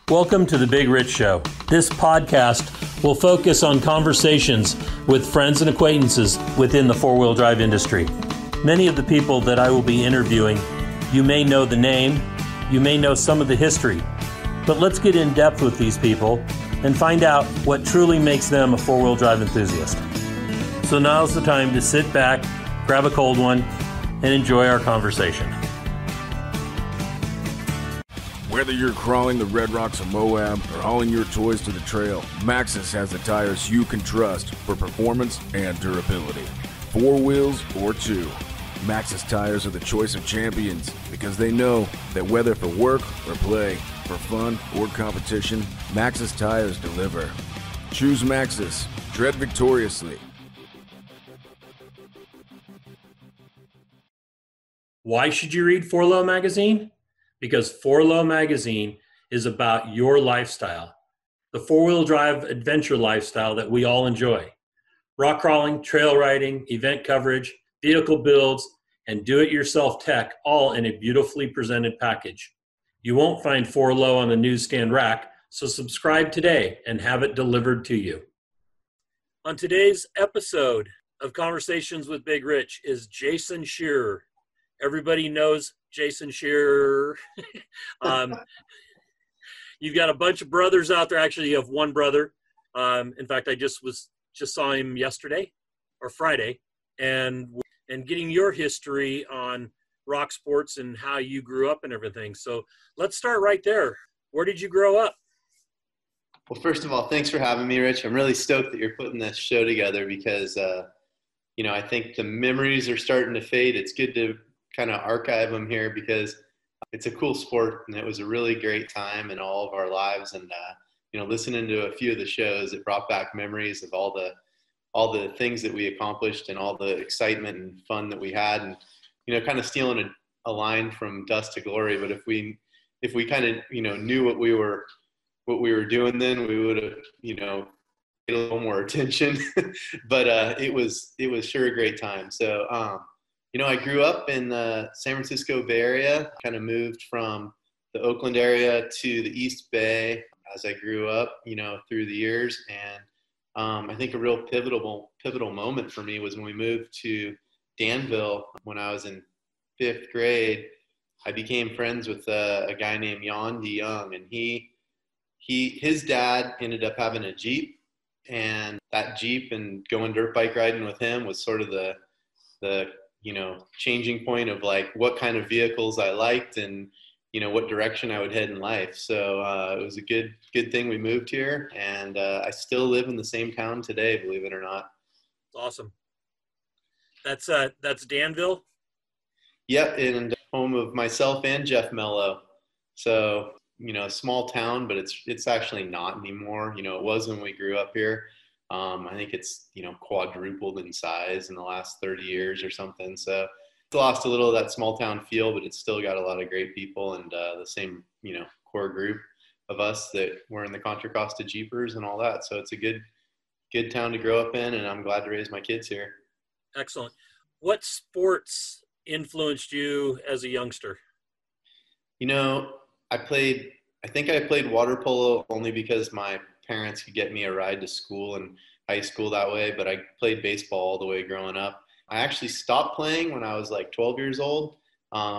Welcome to The Big Rich Show. This podcast will focus on conversations with friends and acquaintances within the four-wheel drive industry. Many of the people that I will be interviewing, you may know the name, you may know some of the history, but let's get in depth with these people and find out what truly makes them a four-wheel drive enthusiast. So now's the time to sit back, grab a cold one, and enjoy our conversation. Whether you're crawling the Red Rocks of Moab or hauling your toys to the trail, Maxxis has the tires you can trust for performance and durability. 4 wheels or 2, Maxxis tires are the choice of champions because they know that whether for work or play, for fun or competition, Maxxis tires deliver. Choose Maxxis. Tread victoriously. Why should you read 4Low Magazine? Because 4Low Magazine is about your lifestyle, the four-wheel drive adventure lifestyle that we all enjoy. Rock crawling, trail riding, event coverage, vehicle builds, and do-it-yourself tech, all in a beautifully presented package. You won't find 4Low on the newsstand rack, so subscribe today and have it delivered to you. On today's episode of Conversations with Big Rich is Jason Scherer. Everybody knows Jason Scherer. You've got a bunch of brothers out there. Actually, you have one brother. In fact, I just saw him yesterday or Friday, and getting your history on rock sports and how you grew up and everything. So let's start right there. Where did you grow up? Well, first of all, thanks for having me, Rich. I'm really stoked that you're putting this show together because, I think the memories are starting to fade. It's good to kind of archive them here because it's a cool sport and it was a really great time in all of our lives. And, listening to a few of the shows, it brought back memories of all the things that we accomplished and all the excitement and fun that we had, and, kind of stealing a line from dust to glory. But if we kind of, knew what we were doing then, we would have, paid a little more attention, but it was sure a great time. So, I grew up in the San Francisco Bay Area, kind of moved from the Oakland area to the East Bay as I grew up, through the years. And I think a real pivotal moment for me was when we moved to Danville when I was in 5th grade. I became friends with a guy named Jan de Young, and his dad ended up having a Jeep, and that Jeep and going dirt bike riding with him was sort of the changing point of like what kind of vehicles I liked and, what direction I would head in life. So it was a good thing we moved here, and I still live in the same town today, believe it or not. Awesome. That's Danville? Yep, and home of myself and Jeff Mello. So, a small town, but it's actually not anymore. It was when we grew up here. I think it's, quadrupled in size in the last 30 years or something. So it's lost a little of that small town feel, but it's still got a lot of great people and the same, core group of us that were in the Contra Costa Jeepers and all that. So it's a good town to grow up in, and I'm glad to raise my kids here. Excellent. What sports influenced you as a youngster? I think I played water polo only because my parents could get me a ride to school and high school that way, but I played baseball all the way growing up. I actually stopped playing when I was like 12 years old,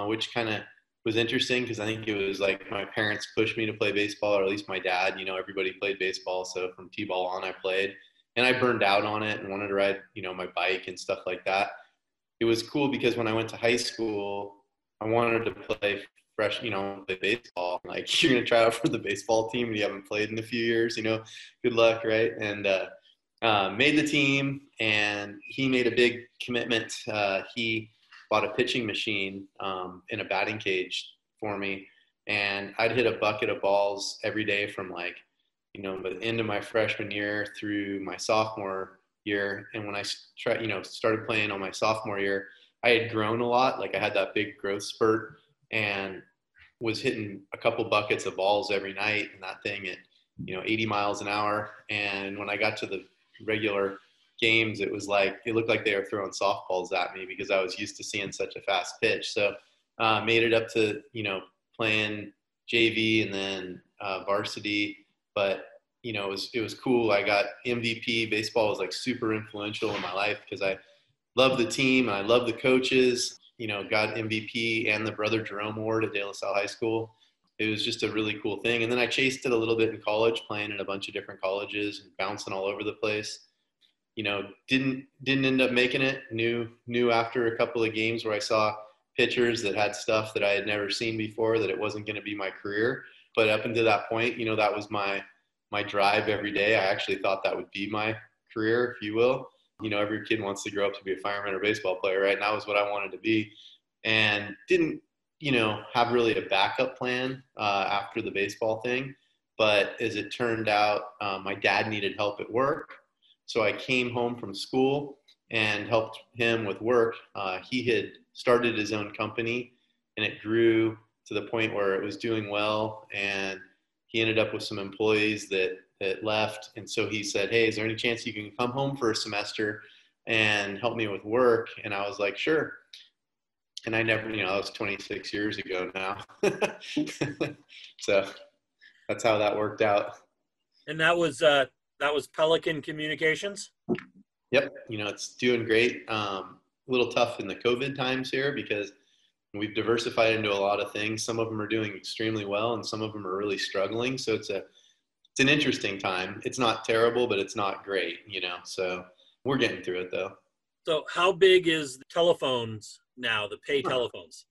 which kind of was interesting because I think it was like my parents pushed me to play baseball, or at least my dad. Everybody played baseball, so from t-ball on I played, and I burned out on it and wanted to ride, my bike and stuff like that. It was cool because when I went to high school, I wanted to play play baseball. Like, you're going to try out for the baseball team and you haven't played in a few years, good luck, right? And made the team, and he made a big commitment. He bought a pitching machine in a batting cage for me, and I'd hit a bucket of balls every day from the end of my freshman year through my sophomore year. And when I started playing on my sophomore year, I had grown a lot. Like, I had that big growth spurt and was hitting a couple buckets of balls every night, and that thing at 80 miles an hour. And when I got to the regular games, it looked like they were throwing softballs at me because I was used to seeing such a fast pitch. So made it up to playing JV, and then varsity, but it was cool. I got MVP. Baseball was like super influential in my life because I love the team and I love the coaches. Got MVP and the Brother Jerome Award at De La Salle High School. It was just a really cool thing. And then I chased it a little bit in college, playing in a bunch of different colleges and bouncing all over the place. Didn't end up making it. Knew after a couple of games where I saw pitchers that had stuff that I had never seen before that it wasn't going to be my career. But up until that point, that was my drive every day. I actually thought that would be my career, if you will. Every kid wants to grow up to be a fireman or baseball player, right? And that was what I wanted to be. And didn't, have really a backup plan after the baseball thing. But as it turned out, my dad needed help at work. So I came home from school and helped him with work. He had started his own company and it grew to the point where it was doing well. And he ended up with some employees that left. And so he said, hey, is there any chance you can come home for a semester and help me with work? And I was like, sure. And I never, that was 26 years ago now. So that's how that worked out. And that was Pelican Communications? Yep. It's doing great. A little tough in the COVID times here because we've diversified into a lot of things. Some of them are doing extremely well and some of them are really struggling. So it's an interesting time. It's not terrible, but it's not great, so we're getting through it though. So how big is the telephones now, the pay telephones?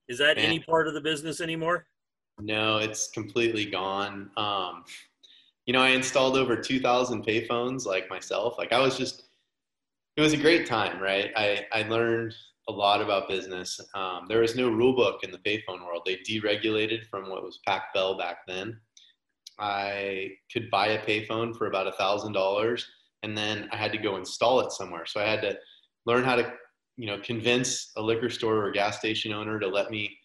Is that any part of the business anymore? No, it's completely gone. I installed over 2,000 payphones like myself. Like it was a great time, right? I learned a lot about business. There was no rule book in the payphone world. They deregulated from what was Pac Bell back then. I could buy a payphone for about $1,000 and then I had to go install it somewhere. So I had to learn how to, convince a liquor store or gas station owner to let me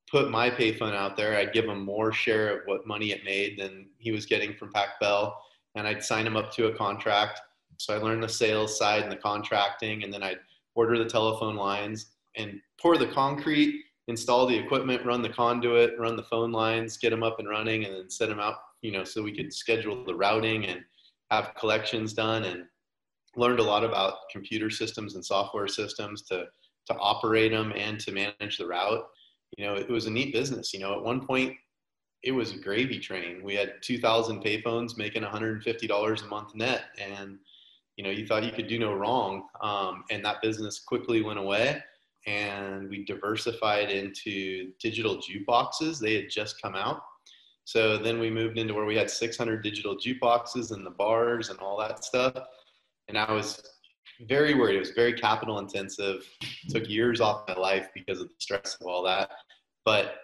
put my payphone out there. I'd give him more share of what money it made than he was getting from Pac Bell. And I'd sign him up to a contract. So I learned the sales side and the contracting, and then I'd order the telephone lines and pour the concrete, install the equipment, run the conduit, run the phone lines, get them up and running, and then set them out, so we could schedule the routing and have collections done, and learned a lot about computer systems and software systems to operate them and to manage the route. It was a neat business. At one point it was a gravy train. We had 2,000 payphones making $150 a month net. And, you thought you could do no wrong. And that business quickly went away and we diversified into digital jukeboxes. They had just come out. So then we moved into where we had 600 digital jukeboxes in the bars and all that stuff. And I was very worried. It was very capital intensive. It took years off my life because of the stress of all that. But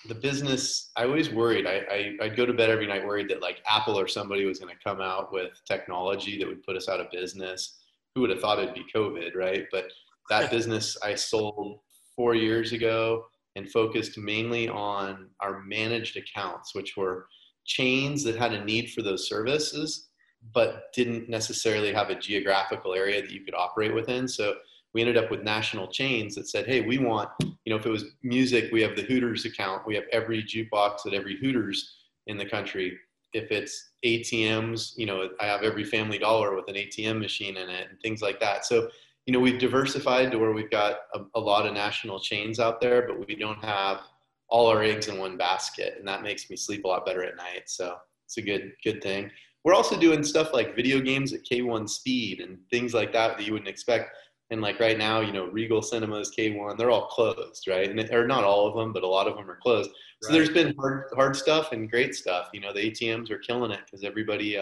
the business, I always worried. I'd go to bed every night worried that like Apple or somebody was going to come out with technology that would put us out of business. Who would have thought it'd be COVID, right? But that business I sold 4 years ago and focused mainly on our managed accounts, which were chains that had a need for those services, but didn't necessarily have a geographical area that you could operate within. So we ended up with national chains that said, hey, we want, if it was music, we have the Hooters account. We have every jukebox at every Hooters in the country. If it's ATMs, I have every Family Dollar with an ATM machine in it and things like that. So, we've diversified to where we've got a lot of national chains out there, but we don't have all our eggs in one basket. And that makes me sleep a lot better at night. So it's a good thing. We're also doing stuff like video games at K1 speed and things like that you wouldn't expect. And like right now, Regal Cinemas, K1, they're all closed, right? Or not all of them, but a lot of them are closed. Right. So there's been hard stuff and great stuff. The ATMs are killing it because everybody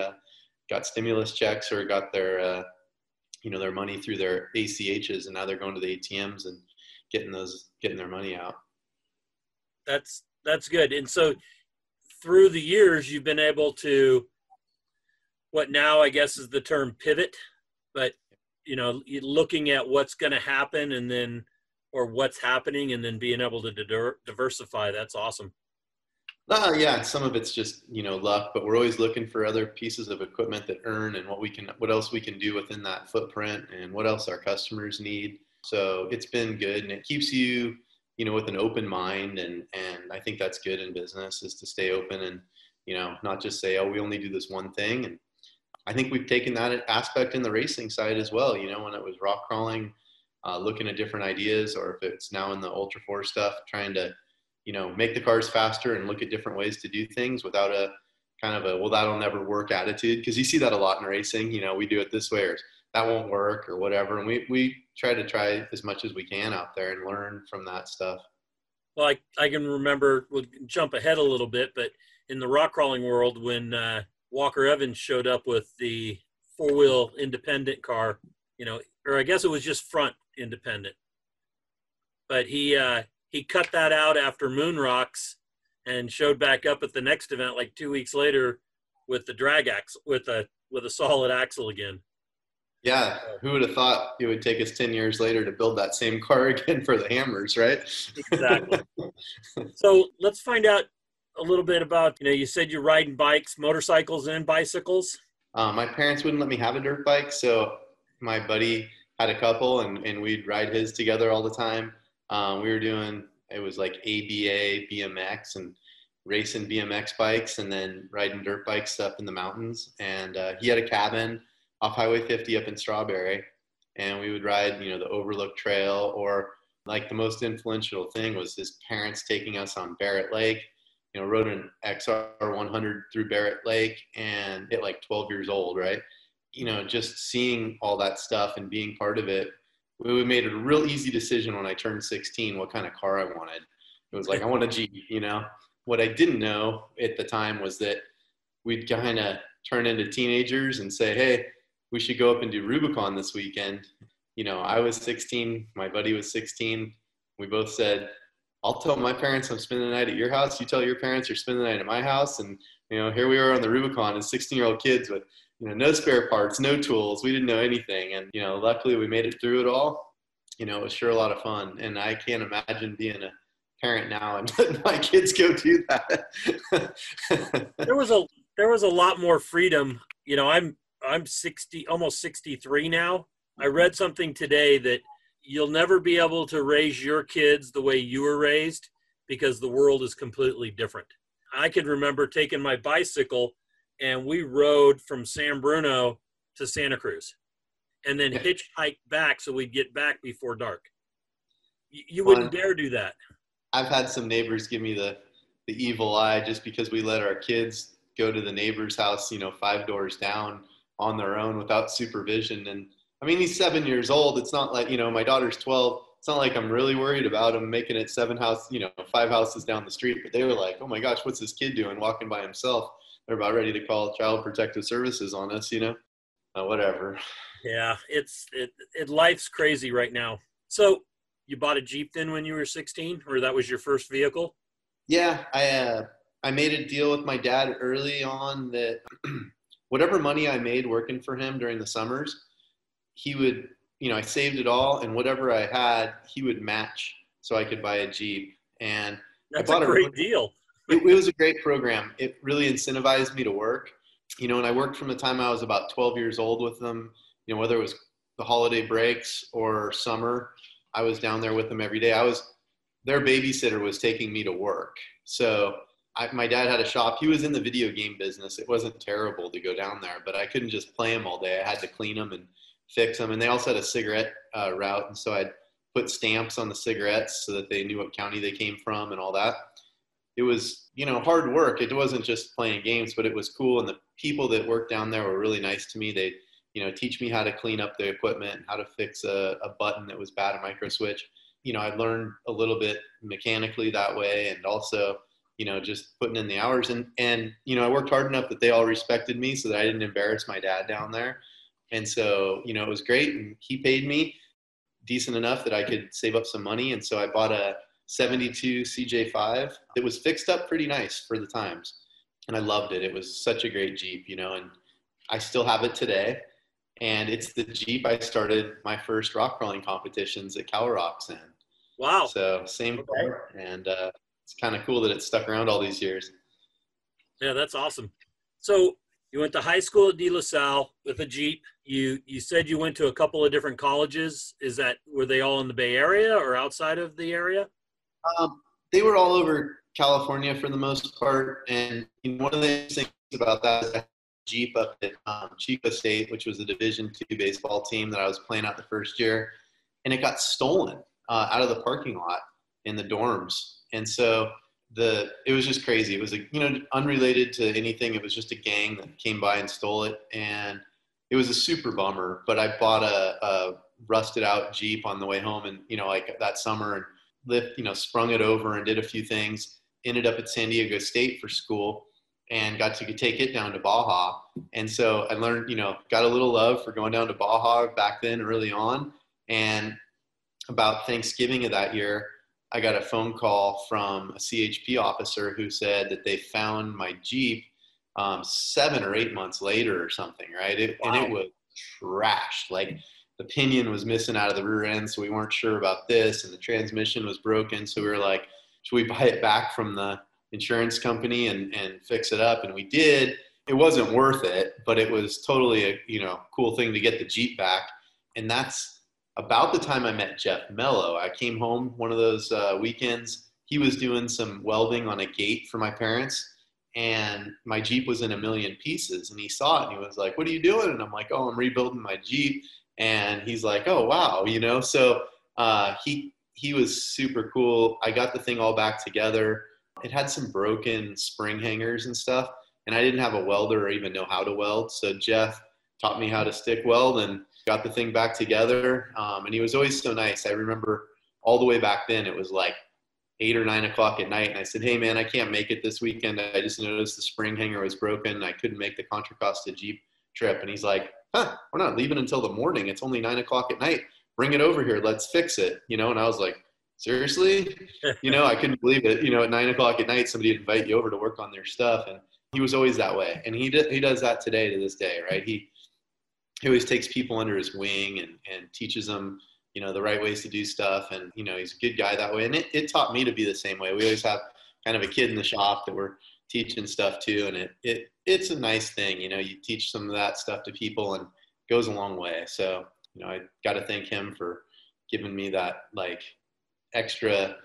got stimulus checks or got their, their money through their ACHs, and now they're going to the ATMs and getting their money out. That's good. And so through the years, you've been able to, what now I guess is the term pivot, but looking at what's going to happen and then, or what's happening and then being able to diversify. That's awesome. Yeah. Some of it's just, luck, but we're always looking for other pieces of equipment that earn and what else we can do within that footprint and what else our customers need. So it's been good and it keeps you, with an open mind. And I think that's good in business is to stay open and, not just say, oh, we only do this one thing. And I think we've taken that aspect in the racing side as well. When it was rock crawling, looking at different ideas, or if it's now in the Ultra 4 stuff, trying to, make the cars faster and look at different ways to do things without a kind of a, well, that'll never work attitude. Because you see that a lot in racing, we do it this way, or that won't work or whatever. And we try as much as we can out there and learn from that stuff. Well, I can remember, we'll jump ahead a little bit, but in the rock crawling world, when Walker Evans showed up with the 4-wheel independent car, or I guess it was just front independent, but he cut that out after Moon Rocks and showed back up at the next event like 2 weeks later with the drag axle, with a solid axle again. Yeah, who would have thought it would take us 10 years later to build that same car again for the Hammers, right? Exactly. So let's find out a little bit about, you said you're riding bikes, motorcycles and bicycles. My parents wouldn't let me have a dirt bike, so my buddy had a couple, and we'd ride his together all the time. We were doing, it was like ABA, BMX, and racing BMX bikes, and then riding dirt bikes up in the mountains. And he had a cabin off Highway 50 up in Strawberry, and we would ride, the Overlook Trail, or like the most influential thing was his parents taking us on Barrett Lake. Rode an XR 100 through Barrett Lake, and at like 12 years old, right? Just seeing all that stuff and being part of it, we made a real easy decision when I turned 16 what kind of car I wanted. It was like, I want a Jeep, What I didn't know at the time was that we'd kind of turn into teenagers and say, hey, we should go up and do Rubicon this weekend. I was 16, my buddy was 16. We both said, I'll tell my parents I'm spending the night at your house. You tell your parents you're spending the night at my house. And, here we are on the Rubicon as 16-year-old kids with, no spare parts, no tools. We didn't know anything. And, luckily we made it through it all. It was sure a lot of fun. And I can't imagine being a parent now and letting my kids go do that. There was a lot more freedom. I'm 60, almost 63 now. I read something today that you'll never be able to raise your kids the way you were raised because the world is completely different. I can remember taking my bicycle and we rode from San Bruno to Santa Cruz and then hitchhiked back so we'd get back before dark. You wouldn't dare do that. I've had some neighbors give me the evil eye just because we let our kids go to the neighbor's house, 5 doors down on their own without supervision. And I mean, he's 7 years old. It's not like, my daughter's 12. It's not like I'm really worried about him making it 5 houses down the street. But they were like, oh my gosh, what's this kid doing walking by himself? They're about ready to call Child Protective Services on us, whatever. Yeah, life's crazy right now. So you bought a Jeep then when you were 16, or that was your first vehicle? Yeah, I made a deal with my dad early on that whatever money I made working for him during the summers, he would, I saved it all, and whatever I had, he would match so I could buy a Jeep. And that's a great deal. It was a great program. It really incentivized me to work, and I worked from the time I was about 12 years old with them, whether it was the holiday breaks or summer, I was down there with them every day. Their babysitter was taking me to work. So my dad had a shop. He was in the video game business. It wasn't terrible to go down there, but I couldn't just play them all day. I had to clean them and fix them. And they also had a cigarette route. And so I'd put stamps on the cigarettes so that they knew what county they came from and all that. It was, hard work. It wasn't just playing games, but it was cool. And the people that worked down there were really nice to me. They, teach me how to clean up the equipment and how to fix a button that was bad, a micro switch. I learned a little bit mechanically that way, and also, just putting in the hours. And I worked hard enough that they all respected me so that I didn't embarrass my dad down there. And so, it was great. And he paid me decent enough that I could save up some money. And so I bought a 72 CJ5 that was fixed up pretty nice for the times. And I loved it. It was such a great Jeep, and I still have it today. And it's the Jeep I started my first rock crawling competitions at Cal Rocks in. Wow. So same car. And it's kind of cool that it's stuck around all these years. Yeah, that's awesome. So you went to high school at De La Salle with a Jeep. You said you went to a couple of different colleges. Were they all in the Bay Area or outside of the area? They were all over California for the most part. And one of the interesting things about that is I had a Jeep up at Chico State, which was a Division II baseball team that I was playing out the first year. And it got stolen out of the parking lot in the dorms. And so it was just crazy. It was unrelated to anything. It was just a gang that came by and stole it. And it was a super bummer, but I bought a rusted out Jeep on the way home and, like that summer and sprung it over and did a few things, ended up at San Diego State for school and got to take it down to Baja. And so I learned, got a little love for going down to Baja back then early on. And about Thanksgiving of that year, I got a phone call from a CHP officer who said that they found my Jeep 7 or 8 months later or something, right? Wow. And it was trashed. Like the pinion was missing out of the rear end, so we weren't sure about this, and the transmission was broken. So we were like, should we buy it back from the insurance company and fix it up? And we did. It wasn't worth it, but it was totally a cool thing to get the Jeep back. And that's about the time I met Jeff Mello. I came home one of those weekends. He was doing some welding on a gate for my parents, and my Jeep was in a million pieces. And he saw it, and he was like, "What are you doing?" And I'm like, "Oh, I'm rebuilding my Jeep." And he's like, "Oh, wow," So he was super cool. I got the thing all back together. It had some broken spring hangers and stuff, and I didn't have a welder or even know how to weld. So Jeff taught me how to stick weld and got the thing back together. And he was always so nice. I remember all the way back then, it was like 8 or 9 o'clock at night. And I said, "Hey man, I can't make it this weekend. I just noticed the spring hanger was broken. I couldn't make the Contra Costa Jeep trip." And he's like, "We're not leaving until the morning. It's only 9 o'clock at night. Bring it over here. Let's fix it." And I was like, "Seriously?" I couldn't believe it. At 9 o'clock at night, somebody would invite you over to work on their stuff. And he was always that way. And he does that today to this day, right? He always takes people under his wing and teaches them, the right ways to do stuff. And, he's a good guy that way. And it taught me to be the same way. We always have kind of a kid in the shop that we're teaching stuff to. And it's a nice thing. You teach some of that stuff to people and it goes a long way. So, I got to thank him for giving me that like extra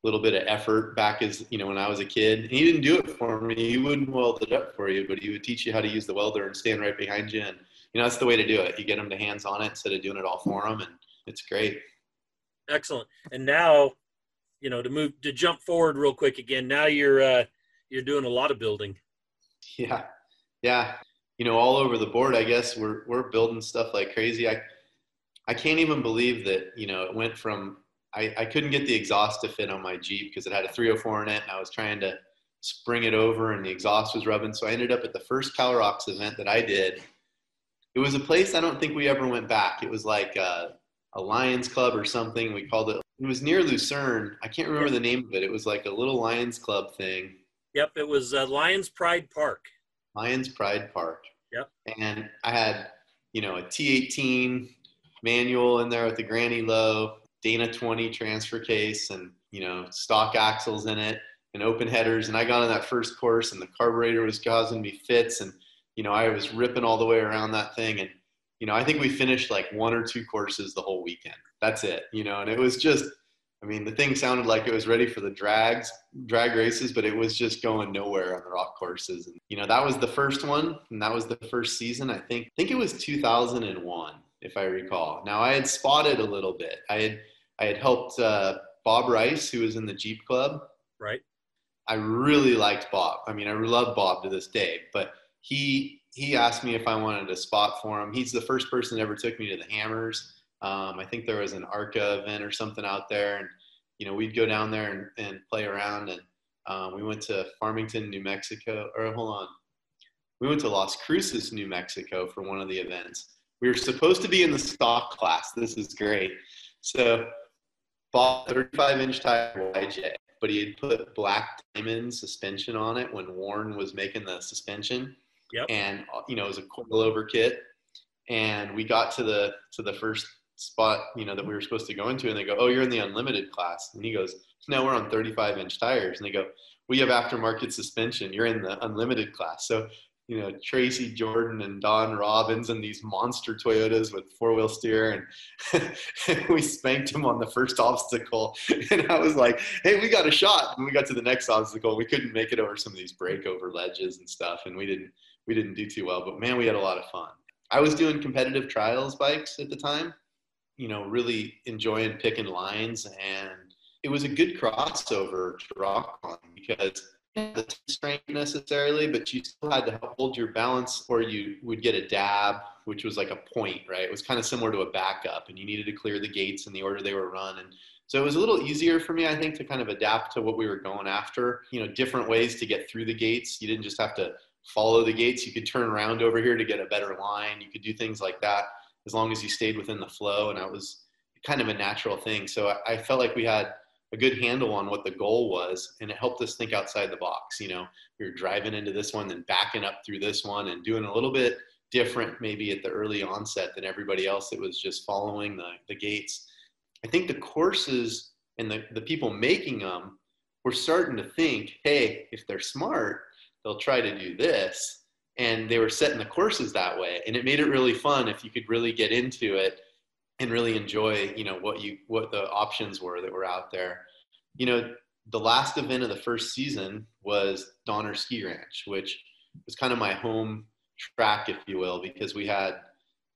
little bit of effort back as, when I was a kid. And he didn't do it for me. He wouldn't weld it up for you, but he would teach you how to use the welder and stand right behind you. And, that's the way to do it. You get them to hands on it instead of doing it all for them. And it's great. Excellent. And now, to jump forward real quick again, now you're doing a lot of building. Yeah. All over the board, I guess we're building stuff like crazy. I can't even believe that, it went from, I couldn't get the exhaust to fit on my Jeep because it had a 304 in it, and I was trying to spring it over and the exhaust was rubbing. So I ended up at the first CalRocks event that I did. It was a place I don't think we ever went back. It was like a Lions Club or something. We called it. It was near Lucerne. I can't remember the name of it. It was like a little Lions Club thing. Yep, it was Lions Pride Park. Lions Pride Park. Yep. And I had, a T18 manual in there with the Granny Low, Dana 20 transfer case, and, stock axles in it and open headers. And I got on that first course and the carburetor was causing me fits. And, I was ripping all the way around that thing. And, I think we finished like 1 or 2 courses the whole weekend. That's it, and it was just, the thing sounded like it was ready for the drag races, but it was just going nowhere on the rock courses. And, that was the first one. And that was the first season. I think it was 2001, if I recall. Now I had spotted a little bit. I had helped Bob Rice, who was in the Jeep Club. Right. I really liked Bob. I love Bob to this day, but he asked me if I wanted a spot for him. He's the first person that ever took me to the Hammers. I think there was an ARCA event or something out there, and we'd go down there and play around. And we went to Farmington, New Mexico, we went to Las Cruces, New Mexico for one of the events. We were supposed to be in the stock class. This is great. So bought 35-inch tire YJ, but he had put black diamond suspension on it when Warren was making the suspension. Yep. And, it was a coilover kit. And we got to the first spot, that we were supposed to go into, and they go, "Oh, you're in the unlimited class." And he goes, "No, we're on 35-inch tires." And they go, "We have aftermarket suspension. You're in the unlimited class." So Tracy Jordan and Don Robbins and these monster Toyotas with 4-wheel steer. And we spanked them on the first obstacle. And I was like, hey, we got a shot. And we got to the next obstacle. We couldn't make it over some of these breakover ledges and stuff. And we didn't do too well, but man, we had a lot of fun. I was doing competitive trials bikes at the time, really enjoying picking lines. And it was a good crossover to rockcrawling because the strength necessarily, but you still had to hold your balance, or you would get a dab, which was like a point, right? It was kind of similar to a backup, and you needed to clear the gates in the order they were run. And so it was a little easier for me, I think, to kind of adapt to what we were going after, different ways to get through the gates. You didn't just have to follow the gates. You could turn around over here to get a better line. You could do things like that as long as you stayed within the flow. And that was kind of a natural thing. So I felt like we had a good handle on what the goal was, and it helped us think outside the box. We were driving into this one, then backing up through this one, and doing a little bit different maybe at the early onset than everybody else that was just following the gates. I think the courses and the people making them were starting to think, hey, if they're smart, they'll try to do this. And they were setting the courses that way. And it made it really fun if you could really get into it and really enjoy, what the options were that were out there. The last event of the first season was Donner Ski Ranch, which was kind of my home track, if you will, because we had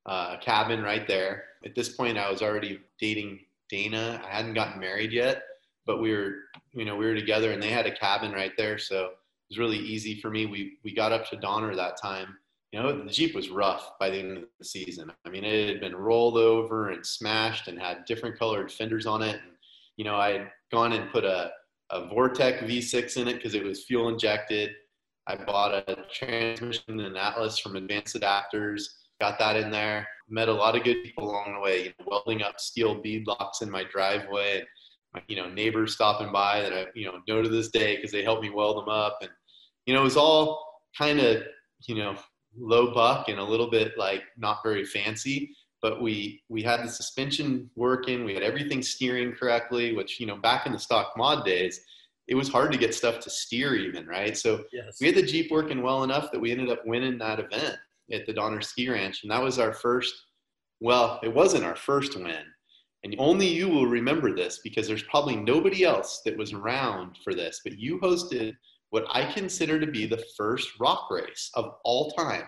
a cabin right there. At this point, I was already dating Dana. I hadn't gotten married yet, but we were together, and they had a cabin right there. So it was really easy for me. We got up to Donner that time. The Jeep was rough by the end of the season. I mean, it had been rolled over and smashed and had different colored fenders on it. And, I had gone and put a Vortec V6 in it because it was fuel injected. I bought a transmission and Atlas from Advanced Adapters, got that in there. Met a lot of good people along the way, welding up steel bead locks in my driveway. My, neighbors stopping by that I, know to this day because they helped me weld them up. And, it was all kind of, low buck and a little bit like not very fancy, but we had the suspension working. We had everything steering correctly, which, back in the stock mod days, it was hard to get stuff to steer even, right? So yes. We had the Jeep working well enough that we ended up winning that event at the Donner Ski Ranch. And that was our first, well, it wasn't our first win. And only you will remember this because there's probably nobody else that was around for this, but you hosted what I consider to be the first rock race of all time.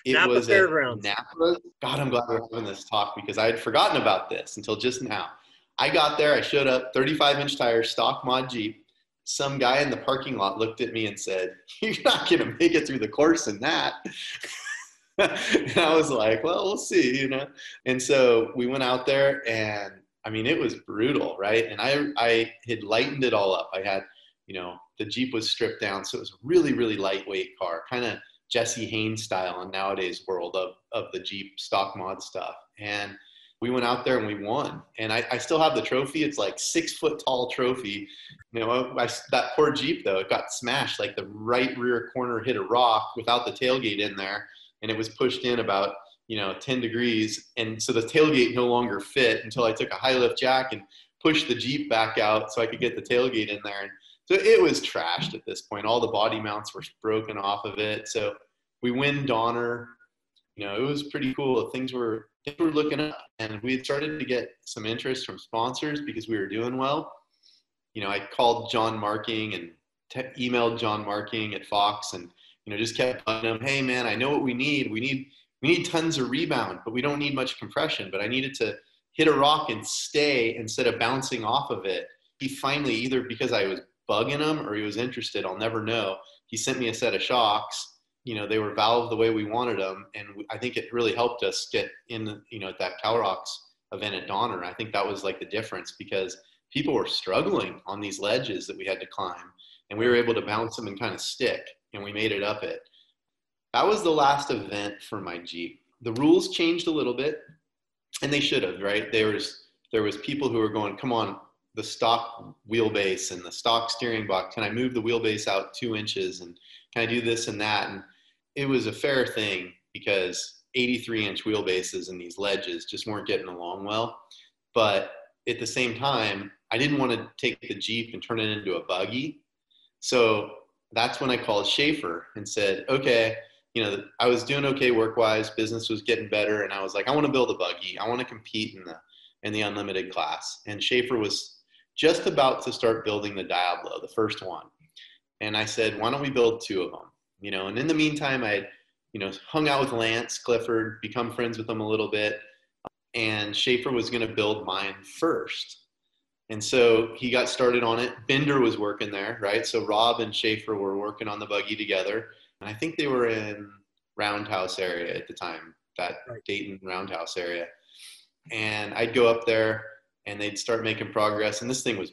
It was at Napa. God, I'm glad we're having this talk because I had forgotten about this until just now. I got there, I showed up, 35-inch tires, stock mod Jeep. Some guy in the parking lot looked at me and said, "You're not going to make it through the course in that." And I was like, well, we'll see, And so we went out there, and I mean, it was brutal, right? And I had lightened it all up. I had, the Jeep was stripped down, so it was a really, really lightweight car, kind of Jesse Haynes style in nowadays world of the Jeep stock mod stuff. And we went out there and we won. And I still have the trophy. It's like 6 foot tall trophy. That poor Jeep though, it got smashed. Like the right rear corner hit a rock without the tailgate in there. And it was pushed in about, 10 degrees. And so the tailgate no longer fit until I took a high lift jack and pushed the Jeep back out so I could get the tailgate in there. And so it was trashed at this point. All the body mounts were broken off of it. So we win Donner. It was pretty cool. Things were looking up, and we had started to get some interest from sponsors because we were doing well. I called John Marking and emailed John Marking at Fox, and just kept telling him, "Hey man, I know what we need. We need tons of rebound, but we don't need much compression. But I needed to hit a rock and stay instead of bouncing off of it." He finally, either because I was bugging him or he was interested, I'll never know, he sent me a set of shocks. They were valved the way we wanted them. And I think it really helped us get in, at that CalRocks event at Donner. I think that was like the difference because people were struggling on these ledges that we had to climb, and we were able to bounce them and kind of stick, and we made it up it. That was the last event for my Jeep. The rules changed a little bit, and they should have, right? There was people who were going, come on, the stock wheelbase and the stock steering box, can I move the wheelbase out 2 inches, and can I do this and that? And it was a fair thing because 83-inch wheelbases and these ledges just weren't getting along well. But at the same time, I didn't want to take the Jeep and turn it into a buggy. So that's when I called Schaefer and said, okay, you know, I was doing okay work-wise, business was getting better, and I was like, I want to build a buggy. I want to compete in the unlimited class. And Schaefer was just about to start building the Diablo, the first one. And I said, why don't we build 2 of them? You know, and in the meantime, I, you know, hung out with Lance Clifford, become friends with him a little bit. And Schaefer was going to build mine first. And so he got started on it. Bender was working there, right? So Rob and Schaefer were working on the buggy together. And I think they were in Roundhouse area at the time, that Dayton Roundhouse area. And I'd go up there and they'd start making progress. And this thing was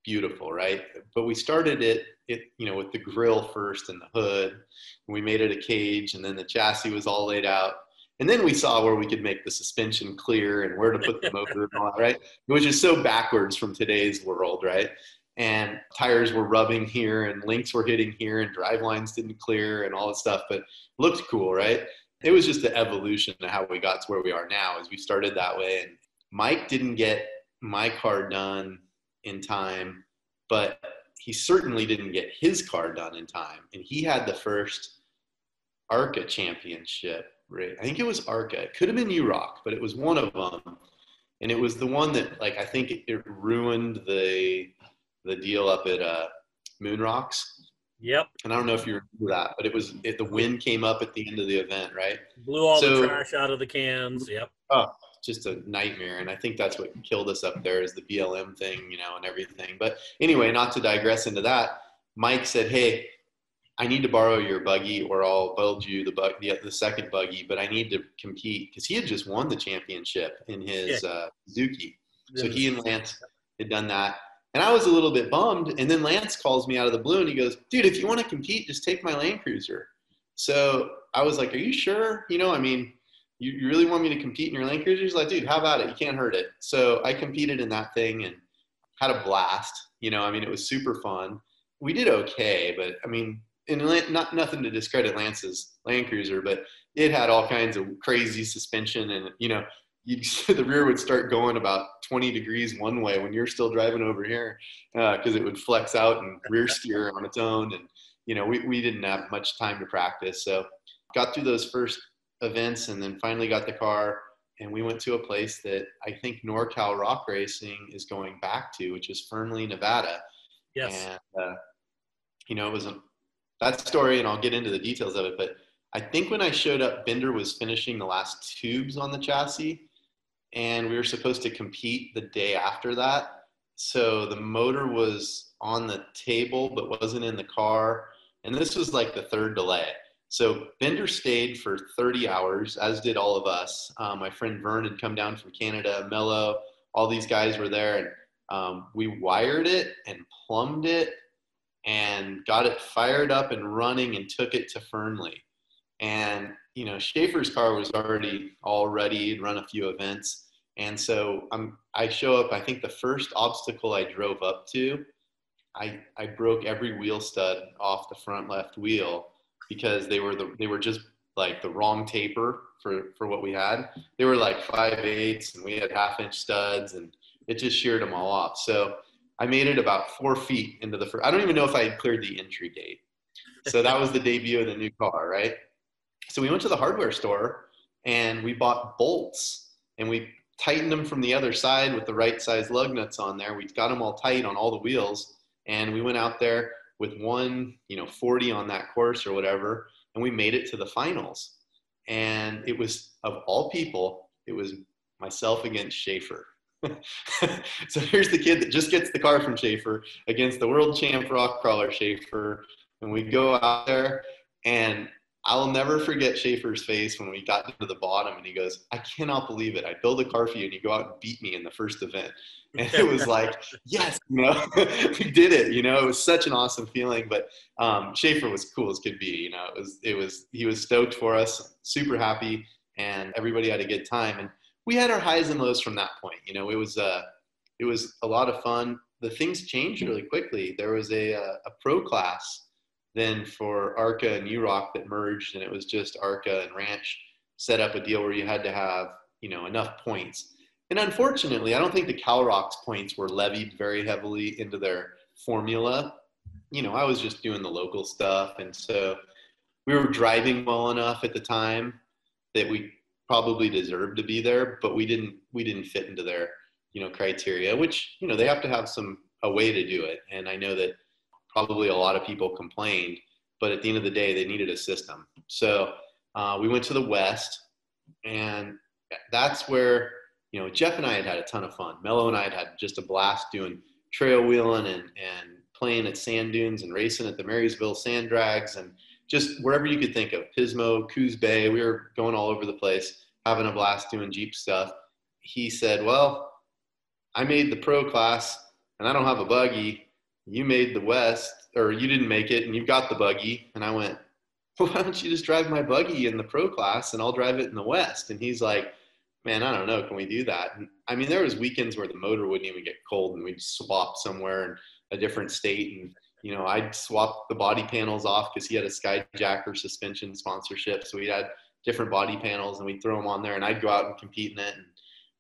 beautiful, right? But we started it, you know, with the grill first and the hood. And we made it a cage, and then the chassis was all laid out. And then we saw where we could make the suspension clear and where to put the motor and all that, right? It was just so backwards from today's world, right? And tires were rubbing here and links were hitting here and drive lines didn't clear and all that stuff, but looked cool, right? It was just the evolution of how we got to where we are now as we started that way. And Mike didn't get my car done in time, but he certainly didn't get his car done in time. And he had the first ARCA championship. Right. I think it was ARCA. It could have been UROC, but it was one of them. And it was the one that, like, I think it ruined the deal up at Moon Rocks. Yep. And I don't know if you remember that, but the wind came up at the end of the event, right? Blew all the trash out of the cans. Yep. Oh, just a nightmare. And I think that's what killed us up there is the BLM thing, you know, and everything. But anyway, not to digress into that, Mike said, hey, I need to borrow your buggy or I'll build you the second buggy, but I need to compete because he had just won the championship in his Suzuki. So he and Lance had done that. And I was a little bit bummed. And then Lance calls me out of the blue and he goes, dude, if you want to compete, just take my Land Cruiser. So I was like, are you sure? You know, I mean, you really want me to compete in your Land Cruiser? He's like, dude, how about it? You can't hurt it. So I competed in that thing and had a blast. You know, I mean, it was super fun. We did okay, but I mean, and nothing to discredit Lance's Land Cruiser, but it had all kinds of crazy suspension and, you know, the rear would start going about 20 degrees one way when you're still driving over here because it would flex out and rear steer on its own. And, you know, we didn't have much time to practice. So got through those first events and then finally got the car and we went to a place that I think NorCal Rock Racing is going back to, which is Fernley, Nevada. Yes. And, you know, it was that story, and I'll get into the details of it, but I think when I showed up, Bender was finishing the last tubes on the chassis, and we were supposed to compete the day after that. So the motor was on the table, but wasn't in the car, and this was like the third delay. So Bender stayed for 30 hours, as did all of us. My friend Vern had come down from Canada, Mello, all these guys were there, and we wired it and plumbed it, and got it fired up and running and took it to Fernley. And, you know, Schaefer's car was already all ready. He'd run a few events. And so I show up, I think the first obstacle I drove up to, I broke every wheel stud off the front left wheel because they were just like the wrong taper for what we had. They were like 5/8 and we had 1/2-inch studs and it just sheared them all off. So I made it about 4 feet into the first. I don't even know if I had cleared the entry gate. So that was the debut of the new car, right? So we went to the hardware store and we bought bolts and we tightened them from the other side with the right size lug nuts on there. We got them all tight on all the wheels and we went out there with 140 on that course or whatever, and we made it to the finals. And it was, of all people, it was myself against Schaefer. So here's the kid that just gets the car from Schaefer against the world champ rock crawler Schaefer, and we go out there, and I'll never forget Schaefer's face when we got to the bottom, and he goes, "I cannot believe it. I build a car for you, and you go out and beat me in the first event." And it was like, yes, we did it. It was such an awesome feeling. But Schaefer was cool as could be. He was stoked for us, super happy, and everybody had a good time. And we had our highs and lows from that point. It was a lot of fun. The things changed really quickly. There was a pro class then for ARCA and UROC that merged, and it was just ARCA and Ranch set up a deal where you had to have enough points. And unfortunately, I don't think the CalROC's points were levied very heavily into their formula. I was just doing the local stuff. And so we were driving well enough at the time that we probably deserved to be there, but we didn't fit into their, criteria, which, they have to have a way to do it. And I know that probably a lot of people complained, but at the end of the day, they needed a system. So we went to the West, and that's where, Jeff and I had a ton of fun. Mello and I had just a blast doing trail wheeling and playing at sand dunes and racing at the Marysville sand drags and just wherever you could think of, Pismo, Coos Bay. We were going all over the place, having a blast doing Jeep stuff. He said, well, I made the pro class and I don't have a buggy. You made the West, or you didn't make it and you've got the buggy. And I went, well, why don't you just drive my buggy in the pro class and I'll drive it in the West? And he's like, man, I don't know. Can we do that? And, I mean, there was weekends where the motor wouldn't even get cold and we'd swap somewhere in a different state. And, I'd swap the body panels off because he had a Skyjacker suspension sponsorship. So we had different body panels and we'd throw them on there and I'd go out and compete in it.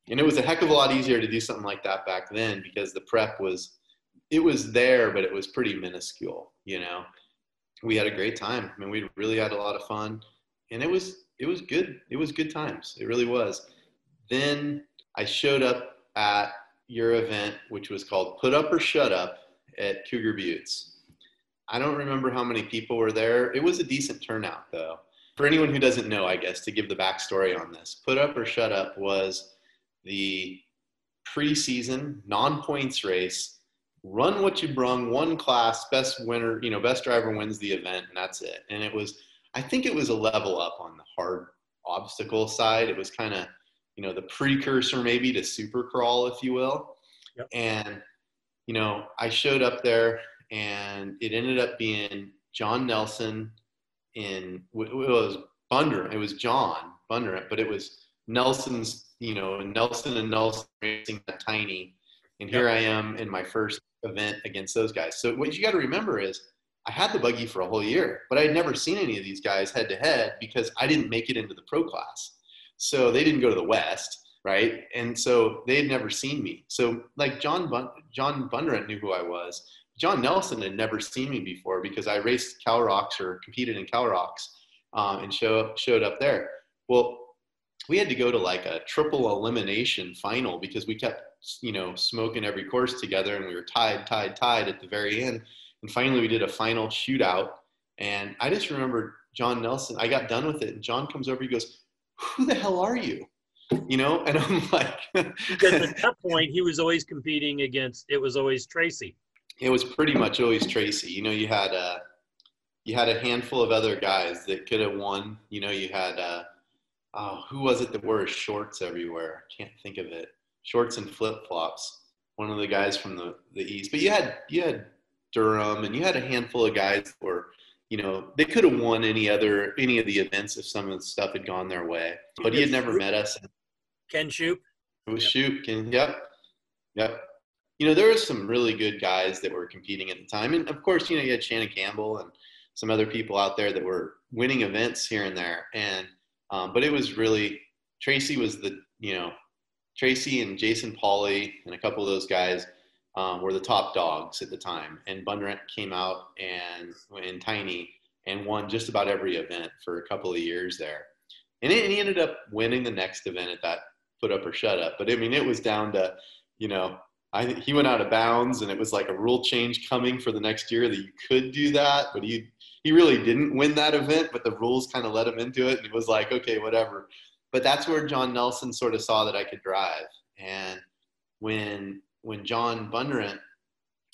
And it was a heck of a lot easier to do something like that back then because the prep was there, but it was pretty minuscule. We had a great time. I mean, we really had a lot of fun, and it was good. It was good times. It really was. Then I showed up at your event, which was called Put Up or Shut Up at Cougar Buttes. I don't remember how many people were there. It was a decent turnout, though. For anyone who doesn't know, I guess, to give the backstory on this, Put Up or Shut Up was the preseason non-points race. Run what you brung, one class, best winner, best driver wins the event, and that's it. And I think it was a level up on the hard obstacle side. It was kind of, the precursor maybe to super crawl, if you will. Yep. And, I showed up there and it ended up being John Nelson it was Bundren. It was John Bundren, but it was Nelson's, Nelson and Nelson racing that tiny. And here I am in my first event against those guys. So what you got to remember is I had the buggy for a whole year, but I had never seen any of these guys head to head because I didn't make it into the pro class. So they didn't go to the West, right? And so they had never seen me. So like John Bundren knew who I was. John Nelson had never seen me before because I raced Cal Rocks or competed in Cal Rocks and showed up there. Well, we had to go to like a triple elimination final because we kept, smoking every course together and we were tied at the very end. And finally we did a final shootout. And I just remember John Nelson, I got done with it and John comes over, he goes, who the hell are you? And I'm like, because at that point he was always competing against, it was always Tracy. It was pretty much always Tracy. You had a handful of other guys that could have won. You had, who was it that wore shorts everywhere? I can't think of it. Shorts and flip-flops. One of the guys from the East. But you had Durham, and you had a handful of guys that were, they could have won any of the events if some of the stuff had gone their way. But he had never met us. Ken Shoup? It was Shoup. Yep. There were some really good guys that were competing at the time. And, of course, you had Shannon Campbell and some other people out there that were winning events here and there. And but it was really – Tracy was Tracy and Jason Pauly and a couple of those guys were the top dogs at the time. And Bundren came out and Tiny and won just about every event for a couple of years there. And he ended up winning the next event at that Put Up or Shut Up. But, I mean, it was down to, he went out of bounds and it was like a rule change coming for the next year that you could do that. But he really didn't win that event, but the rules kind of let him into it. And it was like, okay, whatever. But that's where John Nelson sort of saw that I could drive. And when John Bundren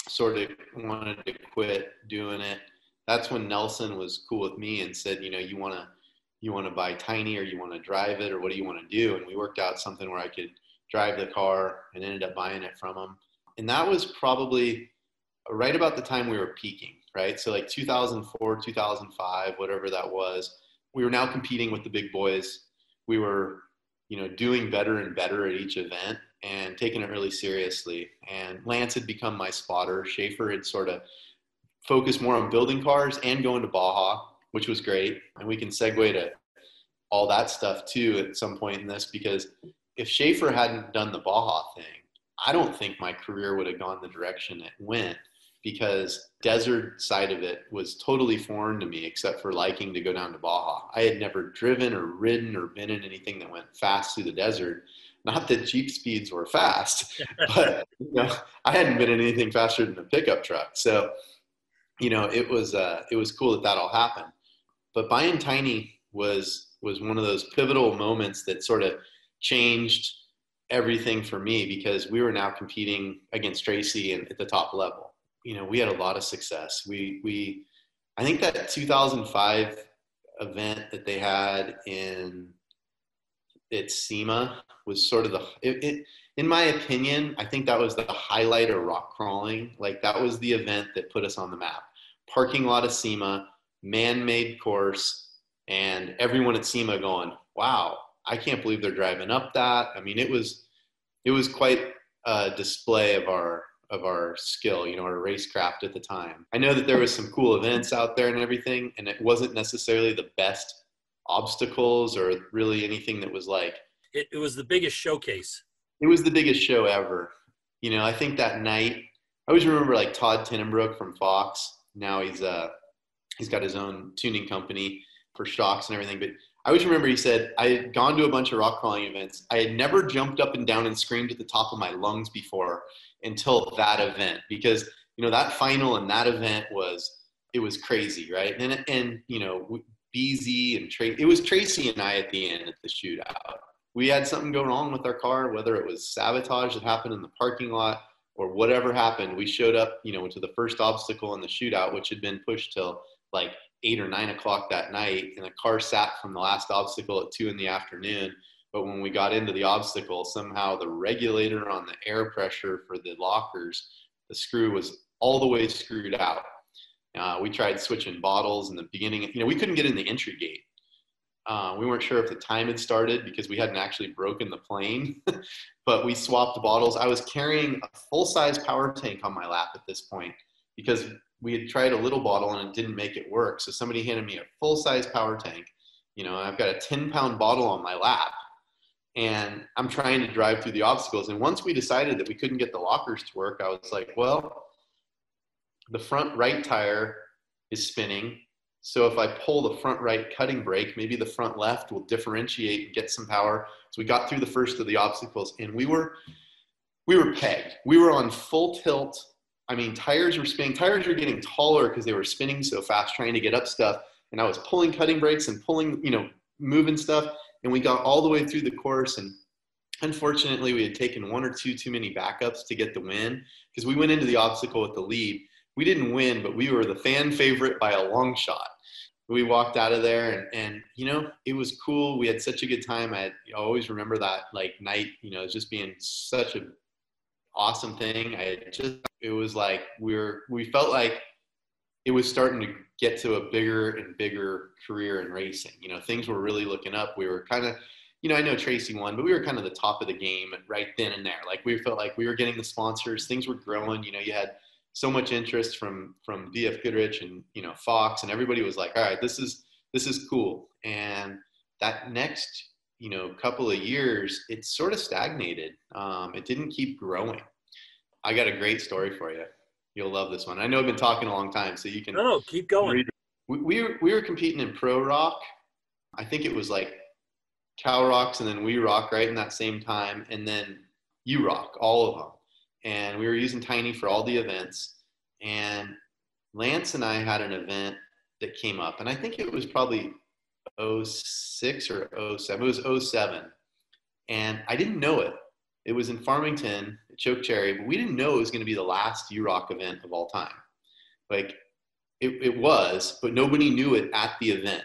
sort of wanted to quit doing it, that's when Nelson was cool with me and said, you want to buy Tiny or you want to drive it or what do you want to do? And we worked out something where I could drive the car and ended up buying it from him. And that was probably right about the time we were peaking, right? So like 2004, 2005, whatever that was, we were now competing with the big boys. We were, doing better and better at each event and taking it really seriously. And Lance had become my spotter. Schaefer had sort of focused more on building cars and going to Baja, which was great. And we can segue to all that stuff too at some point in this, because if Schaefer hadn't done the Baja thing, I don't think my career would have gone the direction it went, because desert side of it was totally foreign to me, except for liking to go down to Baja. I had never driven or ridden or been in anything that went fast through the desert. Not that Jeep speeds were fast, but I hadn't been in anything faster than a pickup truck. So, it was cool that all happened. But buying Tiny was one of those pivotal moments that sort of changed everything for me, because we were now competing against Tracy and at the top level. We had a lot of success. I think that 2005 event that they had at SEMA was sort of in my opinion, I think that was the highlight of rock crawling. Like, that was the event that put us on the map. Parking lot of SEMA, man-made course, and everyone at SEMA going, wow, I can't believe they're driving up that. I mean, it was quite a display of our skill, our racecraft at the time. I know that there was some cool events out there and everything, and it wasn't necessarily the best obstacles or really anything that was like. It was the biggest showcase. It was the biggest show ever. I think that night, I always remember like Todd Tenenbrook from Fox. Now he's got his own tuning company for shocks and everything. But I always remember he said, I had gone to a bunch of rock crawling events. I had never jumped up and down and screamed at the top of my lungs before until that event, because, that final and that event was crazy, right? And BZ and Tracy, it was Tracy and I at the end at the shootout. We had something go wrong with our car, whether it was sabotage that happened in the parking lot or whatever happened. We showed up, to the first obstacle in the shootout, which had been pushed till like 8 or 9 o'clock that night. And the car sat from the last obstacle at 2 p.m. But when we got into the obstacle, somehow the regulator on the air pressure for the lockers, the screw was all the way screwed out. We tried switching bottles in the beginning. We couldn't get in the entry gate. We weren't sure if the time had started because we hadn't actually broken the plane, but we swapped bottles. I was carrying a full-size power tank on my lap at this point because we had tried a little bottle and it didn't make it work. So somebody handed me a full-size power tank. I've got a 10-pound bottle on my lap, and I'm trying to drive through the obstacles. And once we decided that we couldn't get the lockers to work, I was like, well, the front right tire is spinning. So if I pull the front right cutting brake, maybe the front left will differentiate and get some power. So we got through the first of the obstacles, and we were pegged. We were on full tilt. I mean, tires were spinning. Tires were getting taller because they were spinning so fast trying to get up stuff. And I was pulling cutting brakes and pulling, moving stuff. And we got all the way through the course. And unfortunately, we had taken 1 or 2 too many backups to get the win, because we went into the obstacle with the lead. We didn't win, but we were the fan favorite by a long shot. We walked out of there and it was cool. We had such a good time. I always remember that night, just being such an awesome thing. It was like we felt like it was starting to get to a bigger and bigger career in racing. Things were really looking up. We were kind of, I know Tracy won, but we were kind of the top of the game right then and there. Like, we felt like we were getting the sponsors. Things were growing. You had so much interest from VF Goodrich and Fox, and everybody was like, all right, this is cool. And that next couple of years, it sort of stagnated. It didn't keep growing. I got a great story for you. You'll love this one. I know I've been talking a long time, so you can keep going. We were competing in Pro Rock. I think it was like Cal Rocks and then We Rock right in that same time, and then You Rock, all of them. And we were using Tiny for all the events. And Lance and I had an event that came up. And I think it was probably 06 or 07. It was 07. And I didn't know it. It was in Farmington at Choke Cherry. But we didn't know it was going to be the last U-Rock event of all time. Like, it was, but nobody knew it at the event.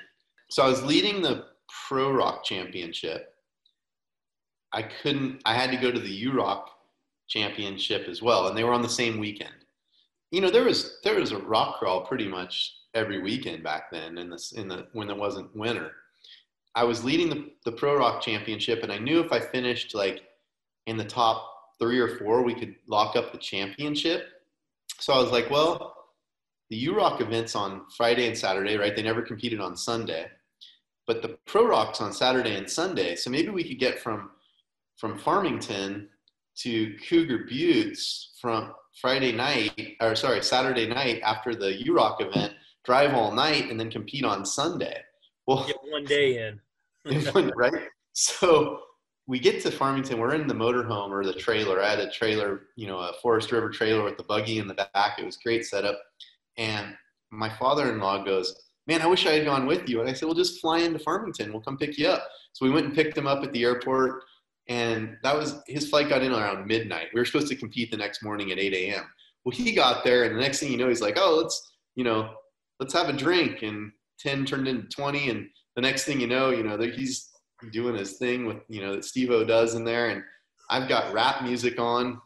So I was leading the Pro Rock Championship. I had to go to the U-Rock Championship as well, and they were on the same weekend. There was a rock crawl pretty much every weekend back then when it wasn't winter. I was leading the Pro Rock Championship, and I knew if I finished like in the top 3 or 4, we could lock up the championship. So I was like, well, the U-Rock event's on Friday and Saturday, right? They never competed on Sunday, but the Pro Rock's on Saturday and Sunday. So maybe we could get from Farmington to Cougar Buttes from Saturday night after the UROC event, drive all night, and then compete on Sunday. Well, get one day in. Right? So we get to Farmington, we're in the motorhome or the trailer. I had a trailer, a Forest River trailer with the buggy in the back. It was great setup. And my father-in-law goes, man, I wish I had gone with you. And I said, well, just fly into Farmington. We'll come pick you up. So we went and picked him up at the airport. And his flight got in around midnight. We were supposed to compete the next morning at 8 a.m. Well, he got there, and the next thing you know, he's like, oh, let's have a drink. And 10 turned into 20. And the next thing you know, he's doing his thing with, that Steve-O does in there. And I've got rap music on.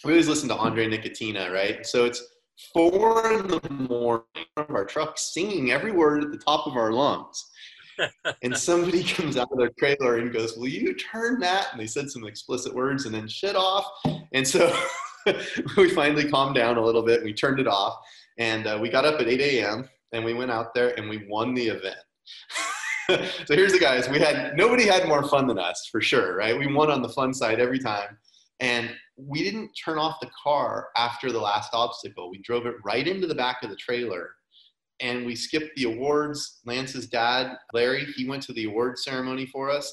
We always listen to Andre Nicotina, right? So it's 4 in the morning of our truck singing every word at the top of our lungs. And somebody comes out of their trailer and goes, will you turn that? And they said some explicit words and then shit off. And so we finally calmed down a little bit. And we turned it off. And we got up at 8 a.m. and we went out there and we won the event. So here's the guys. Nobody had more fun than us, for sure, right? We won on the fun side every time. And we didn't turn off the car after the last obstacle. We drove it right into the back of the trailer. And we skipped the awards. Lance's dad, Larry, he went to the award ceremony for us.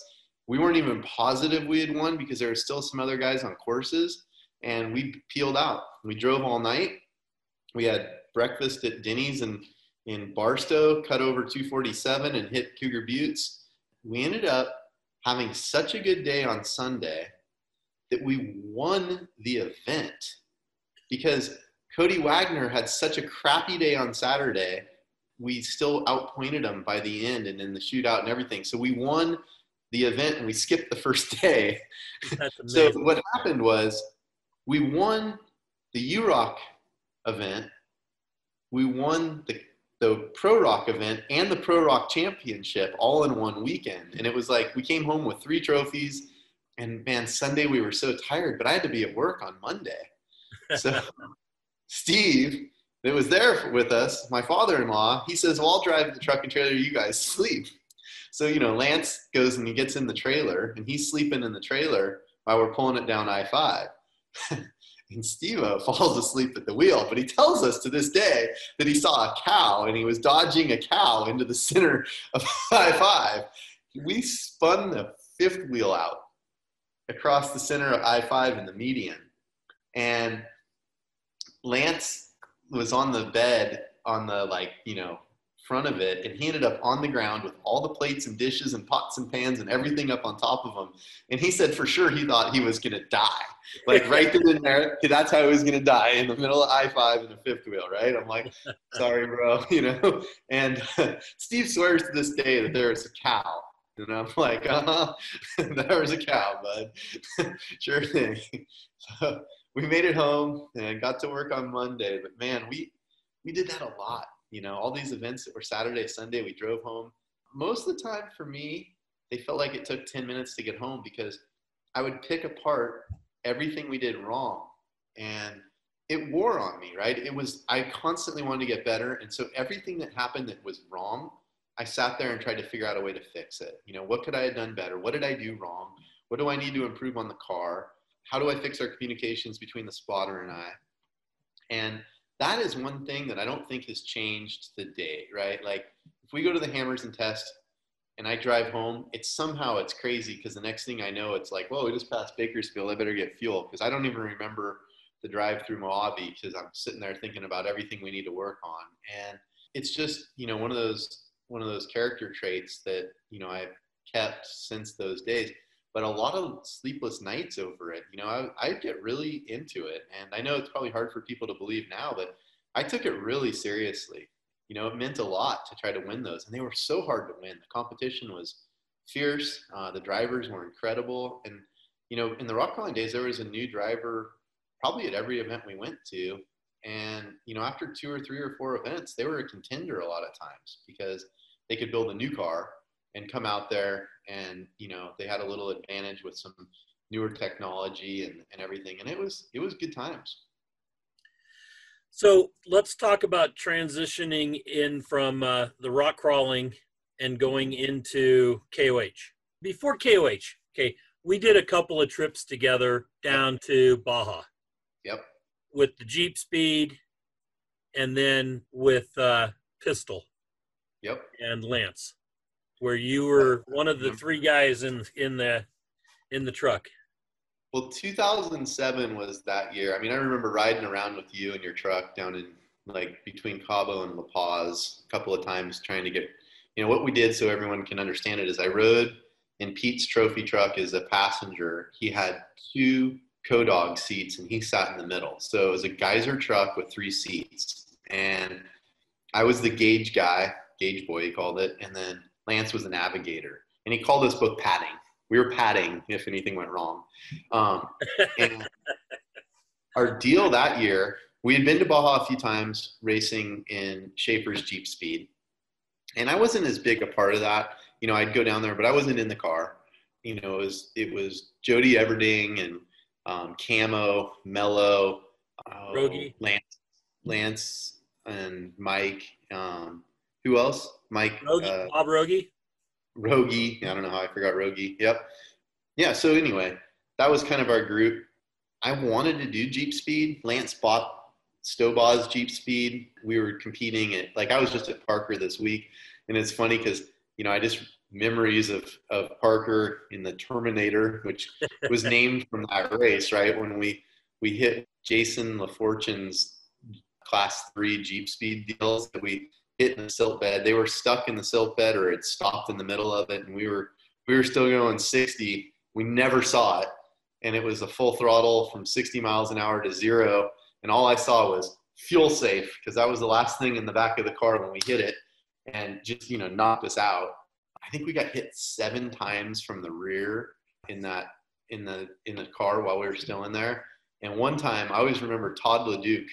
We weren't even positive we had won because there were still some other guys on courses. And we peeled out. We drove all night. We had breakfast at Denny's in Barstow, cut over 247 and hit Cougar Buttes. We ended up having such a good day on Sunday that we won the event because Cody Wagner had such a crappy day on Saturday. We still outpointed him by the end and in the shootout and everything. So we won the event and we skipped the first day. So what happened was we won the UROC event. We won the Pro Rock event and the Pro Rock Championship all in one weekend. And it was like, we came home with 3 trophies, and man, Sunday we were so tired, but I had to be at work on Monday. So Steve, that was there with us, my father-in-law, he says, well, I'll drive the truck and trailer, you guys sleep. So, Lance goes and he gets in the trailer and he's sleeping in the trailer while we're pulling it down I-5. And Steve-O falls asleep at the wheel, but he tells us to this day that he saw a cow and he was dodging a cow into the center of I-5. We spun the 5th wheel out across the center of I-5 in the median. And Lance was on the bed on the front of it, and he ended up on the ground with all the plates and dishes and pots and pans and everything up on top of him. And he said for sure he thought he was going to die. Like right then and there, that's how he was going to die, in the middle of I-5 in the 5th wheel, right? I'm like, sorry, bro, And Steve swears to this day that there is a cow. And I'm like, there was a cow, bud. Sure thing. So we made it home and got to work on Monday. But man, we did that a lot. All these events that were Saturday, Sunday, we drove home. Most of the time for me, they felt like it took 10 minutes to get home because I would pick apart everything we did wrong. And it wore on me, right? I constantly wanted to get better. And so everything that happened that was wrong, I sat there and tried to figure out a way to fix it. What could I have done better? What did I do wrong? What do I need to improve on the car? How do I fix our communications between the spotter and I? And that is one thing that I don't think has changed to date, right? Like if we go to the Hammers and test and I drive home, it's crazy because the next thing I know, it's like, whoa, we just passed Bakersfield. I better get fuel because I don't even remember the drive through Mojave because I'm sitting there thinking about everything we need to work on. And it's just, one of those character traits that, I've kept since those days. But a lot of sleepless nights over it. I get really into it. And I know it's probably hard for people to believe now, but I took it really seriously. It meant a lot to try to win those. And they were so hard to win. The competition was fierce. The drivers were incredible. And, in the rockcrawling days, there was a new driver probably at every event we went to. And, after 2 or 3 or 4 events, they were a contender a lot of times because they could build a new car and come out there and, they had a little advantage with some newer technology and everything. And it was good times. So let's talk about transitioning in from the rock crawling and going into KOH. Before KOH, okay, we did a couple of trips together down to Baja. Yep. With the Jeep Speed, and then with Pistol. Yep. And Lance, where you were one of the three guys in the truck. Well, 2007 was that year. I mean, I remember riding around with you in your truck down in like between Cabo and La Paz a couple of times trying to get, what we did so everyone can understand it is I rode in Pete's trophy truck as a passenger. He had 2 co-dog seats and he sat in the middle. So it was a geyser truck with 3 seats. And I was the gauge guy, gauge boy he called it. And then Lance was the navigator. And he called us both padding. We were padding if anything went wrong. And our deal that year, we had been to Baja a few times racing in Schaefer's Jeep Speed. And I wasn't as big a part of that. I'd go down there, but I wasn't in the car. It was Jody Everding and Camo, Mello, Rogie. Lance and Mike. Who else? Mike. Rogie, Bob Rogie. Rogie. I don't know how I forgot Rogie. Yep. Yeah. So anyway, that was kind of our group. I wanted to do Jeep Speed. Lance bought Stobaugh's Jeep Speed. We were competing I was just at Parker this week, and it's funny because I just memories of Parker in the Terminator, which was named from that race, right? When we hit Jason LaFortune's Class 3 Jeep Speed deals that we hit in the silt bed. They were stuck in the silt bed or it stopped in the middle of it, and we were still going 60. We never saw it, and it was a full throttle from 60 miles an hour to 0. And all I saw was fuel safe, because that was the last thing in the back of the car when we hit it, and just, knocked us out. I think we got hit 7 times from the rear in the car while we were still in there. And one time, I always remember Todd LeDuc,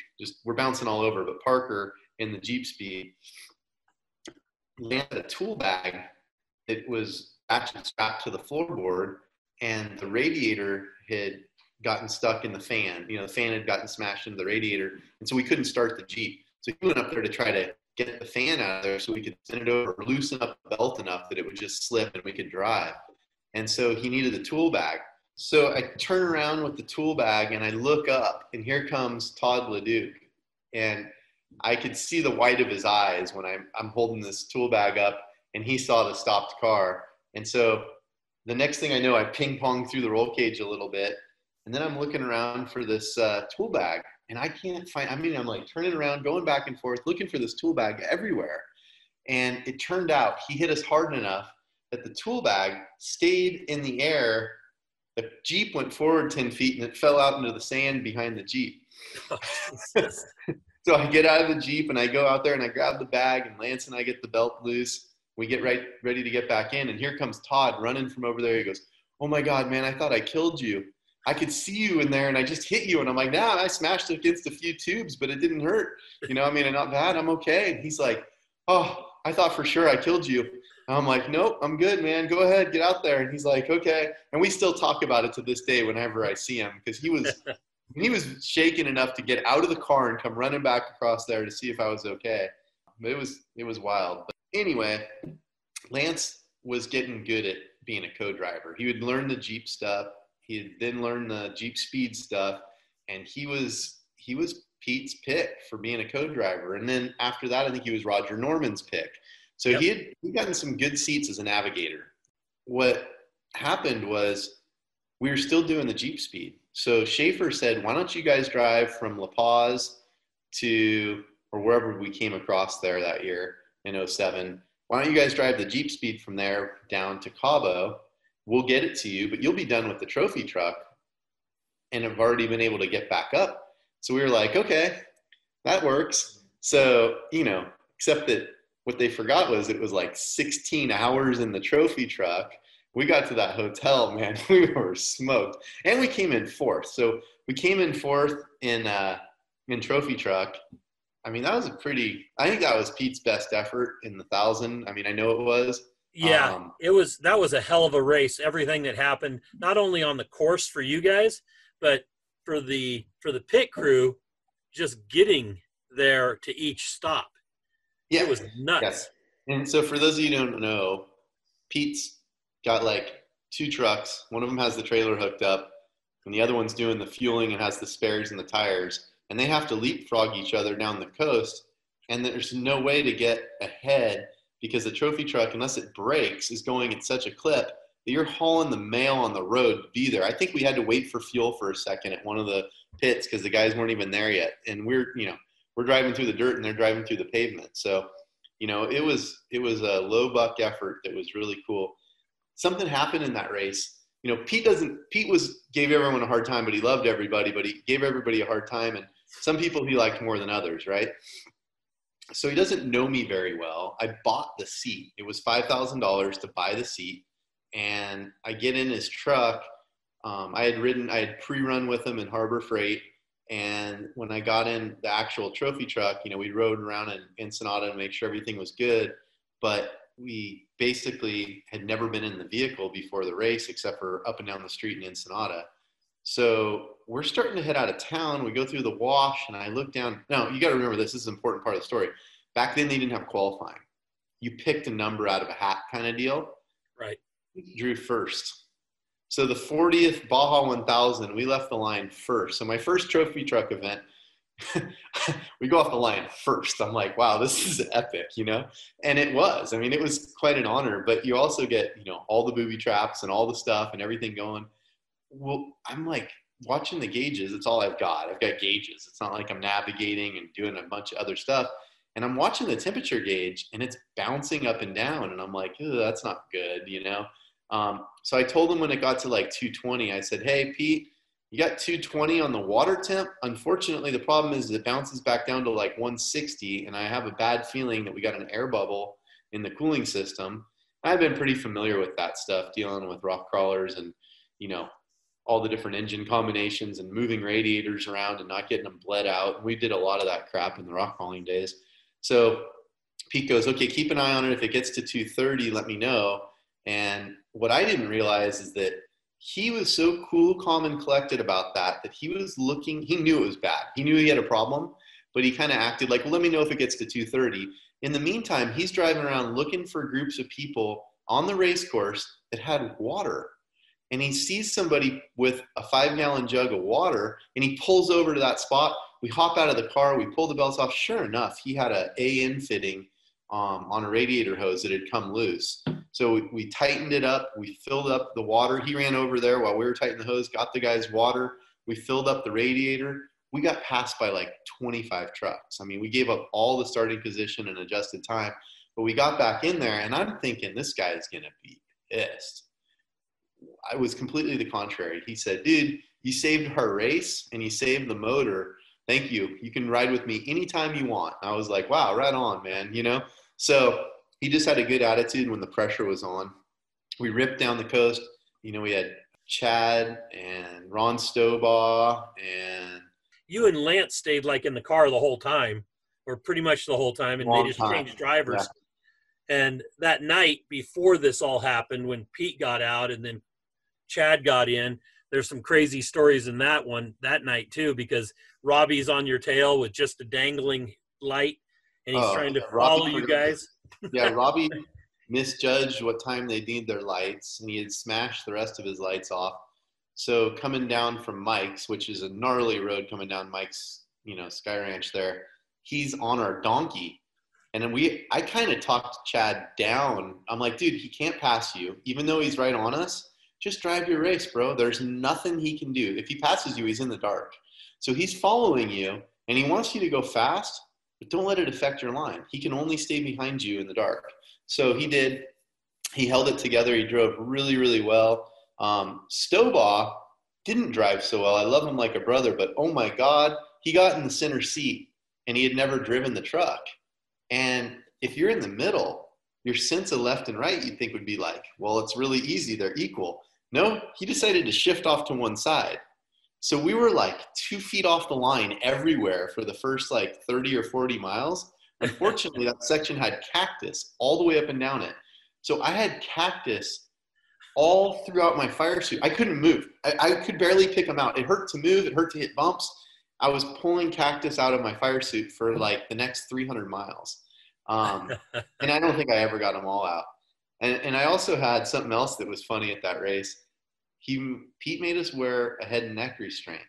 we're bouncing all over, but Parker in the Jeep Speed landed a tool bag. It was actually strapped to the floorboard, and the radiator had gotten stuck in the fan. The fan had gotten smashed into the radiator, and so we couldn't start the Jeep. So he went up there to try to get the fan out of there so we could send it over, loosen up the belt enough that it would just slip and we could drive. And so he needed a tool bag. So I turn around with the tool bag and I look up, and here comes Todd LeDuc. And I could see the white of his eyes when I'm holding this tool bag up, and he saw the stopped car. And so the next thing I know, I ping-pong through the roll cage a little bit, and then I'm looking around for this tool bag, and I can't find, I'm like turning around, going back and forth, looking for this tool bag everywhere. And it turned out he hit us hard enough that the tool bag stayed in the air. The Jeep went forward 10 feet, and it fell out into the sand behind the Jeep. So I get out of the Jeep, and I go out there, and I grab the bag, and Lance and I get the belt loose. We get ready to get back in, and here comes Todd running from over there. He goes, "Oh my God, man, I thought I killed you. I could see you in there, and I just hit you." And I'm like, "Nah, I smashed against a few tubes, but it didn't hurt. Not bad. I'm okay." And he's like, "Oh, I thought for sure I killed you." And I'm like, "Nope, I'm good, man. Go ahead, get out there." And he's like, "Okay." And we still talk about it to this day whenever I see him, because he was shaken enough to get out of the car and come running back across there to see if I was okay. But it was wild. But anyway, Lance was getting good at being a co-driver. He would learn the Jeep stuff. He had then learned the Jeep Speed stuff, and he was Pete's pick for being a co-driver. And then after that, I think he was Roger Norman's pick. So yep. He'd gotten some good seats as a navigator. What happened was we were still doing the Jeep Speed. So Schaefer said, "Why don't you guys drive from La Paz to, or wherever we came across there that year in 07, why don't you guys drive the Jeep Speed from there down to Cabo? We'll get it to you, but you'll be done with the trophy truck and have already been able to get back up." So we were like, "Okay, that works." So, except that what they forgot was it was like 16 hours in the trophy truck. We got to that hotel, man, we were smoked. And we came in 4th. So we came in 4th in trophy truck. I mean, I think that was Pete's best effort in the 1,000. I mean, I know it was. Yeah, that was a hell of a race. Everything that happened, not only on the course for you guys, but for the pit crew, just getting there to each stop. Yeah. It was nuts. Yes. And so for those of you who don't know, Pete's got like two trucks. One of them has the trailer hooked up, and the other one's doing the fueling and has the spares and the tires. And they have to leapfrog each other down the coast. And there's no way to get ahead because the trophy truck, unless it breaks, is going at such a clip that you're hauling the mail on the road to be there. I think we had to wait for fuel for a second at one of the pits because the guys weren't even there yet. And we're driving through the dirt and they're driving through the pavement. So, it was a low buck effort that was really cool. Something happened in that race. Pete gave everyone a hard time, but he loved everybody, but he gave everybody a hard time. And some people he liked more than others, right? So he doesn't know me very well. I bought the seat. It was $5,000 to buy the seat. And I get in his truck. I had pre-run with him in Harbor Freight. And when I got in the actual trophy truck, we rode around in Ensenada to make sure everything was good. But we basically had never been in the vehicle before the race, except for up and down the street in Ensenada. So we're starting to head out of town. We go through the wash and I look down. Now, you got to remember this is an important part of the story. Back then, they didn't have qualifying. You picked a number out of a hat kind of deal. Right. Drew first. So the 40th Baja 1000, we left the line first. So my first trophy truck event, we go off the line first. I'm like, wow, this is epic, And it was. I mean, it was quite an honor. But you also get, all the booby traps and all the stuff and everything going. Well, I'm like watching the gauges. It's all I've got. I've got gauges. It's not like I'm navigating and doing a bunch of other stuff. And I'm watching the temperature gauge and it's bouncing up and down. And I'm like, that's not good, So I told him when it got to like 220, I said, hey, Pete, you got 220 on the water temp. Unfortunately, the problem is it bounces back down to like 160. And I have a bad feeling that we got an air bubble in the cooling system. I've been pretty familiar with that stuff, dealing with rock crawlers and, all the different engine combinations and moving radiators around and not getting them bled out. And we did a lot of that crap in the rock crawling days. So Pete goes, okay, keep an eye on it. If it gets to 230, let me know. And what I didn't realize is that he was so cool, calm, and collected about that he was looking, he knew it was bad. He knew he had a problem, but he kind of acted like, well, let me know if it gets to 230. In the meantime, he's driving around looking for groups of people on the race course that had water. And he sees somebody with a 5-gallon jug of water, and he pulls over to that spot. We hop out of the car. We pull the belts off. Sure enough, he had an AN fitting on a radiator hose that had come loose. So we tightened it up. We filled up the water. He ran over there while we were tightening the hose, got the guy's water. We filled up the radiator. We got passed by like 25 trucks. I mean, we gave up all the starting position and adjusted time. But we got back in there, and I'm thinking, this guy is going to be pissed. I was completely the contrary. He said, dude, you saved our race and you saved the motor. Thank you. You can ride with me anytime you want. I was like, wow, right on, man. So he just had a good attitude when the pressure was on. We ripped down the coast. We had Chad and Ron Stobaugh and you and Lance stayed like in the car the whole time, or pretty much the whole time, and they just changed drivers. Yeah. And that night before this all happened, when Pete got out and then Chad got in, there's some crazy stories in that night too, because Robbie's on your tail with just a dangling light and he's trying to follow you guys. Yeah, Robbie misjudged what time they need their lights, and he had smashed the rest of his lights off. So coming down from Mike's, which is a gnarly road coming down Mike's, Sky Ranch there, he's on our donkey. And then I kind of talked Chad down. I'm like, dude, he can't pass you. Even though he's right on us, just drive your race, bro. There's nothing he can do. If he passes you, he's in the dark. So he's following you, and he wants you to go fast, but don't let it affect your line. He can only stay behind you in the dark. So he did. He held it together. He drove really, really well. Stobaugh didn't drive so well. I love him like a brother, but oh my God, he got in the center seat, and he had never driven the truck. And if you're in the middle, your sense of left and right, you'd think would be like, well, it's really easy. They're equal. No, he decided to shift off to one side. So we were like 2 feet off the line everywhere for the first like 30 or 40 miles. Unfortunately, that section had cactus all the way up and down it. So I had cactus all throughout my fire suit. I couldn't move. I could barely pick them out. It hurt to move. It hurt to hit bumps. I was pulling cactus out of my fire suit for like the next 300 miles. And I don't think I ever got them all out. And I also had something else that was funny at that race. Pete made us wear a head and neck restraint,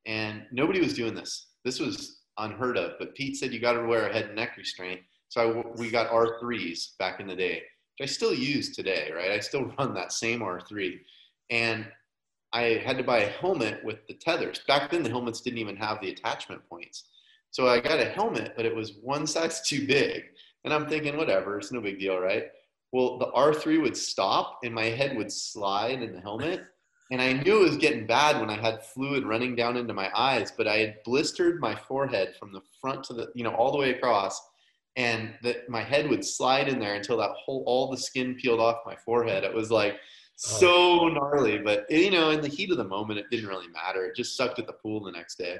and nobody was doing this. This was unheard of, but Pete said you got to wear a head and neck restraint. So we got R3s back in the day, which I still use today, right? I still run that same R3, and I had to buy a helmet with the tethers. Back then, the helmets didn't even have the attachment points. So I got a helmet, but it was one size too big. And I'm thinking, whatever, it's no big deal, right? Well, the R3 would stop and my head would slide in the helmet. And I knew it was getting bad when I had fluid running down into my eyes, but I had blistered my forehead from the front to the, all the way across. And my head would slide in there until all the skin peeled off my forehead. It was like so gnarly, but in the heat of the moment, it didn't really matter. It just sucked at the pool the next day.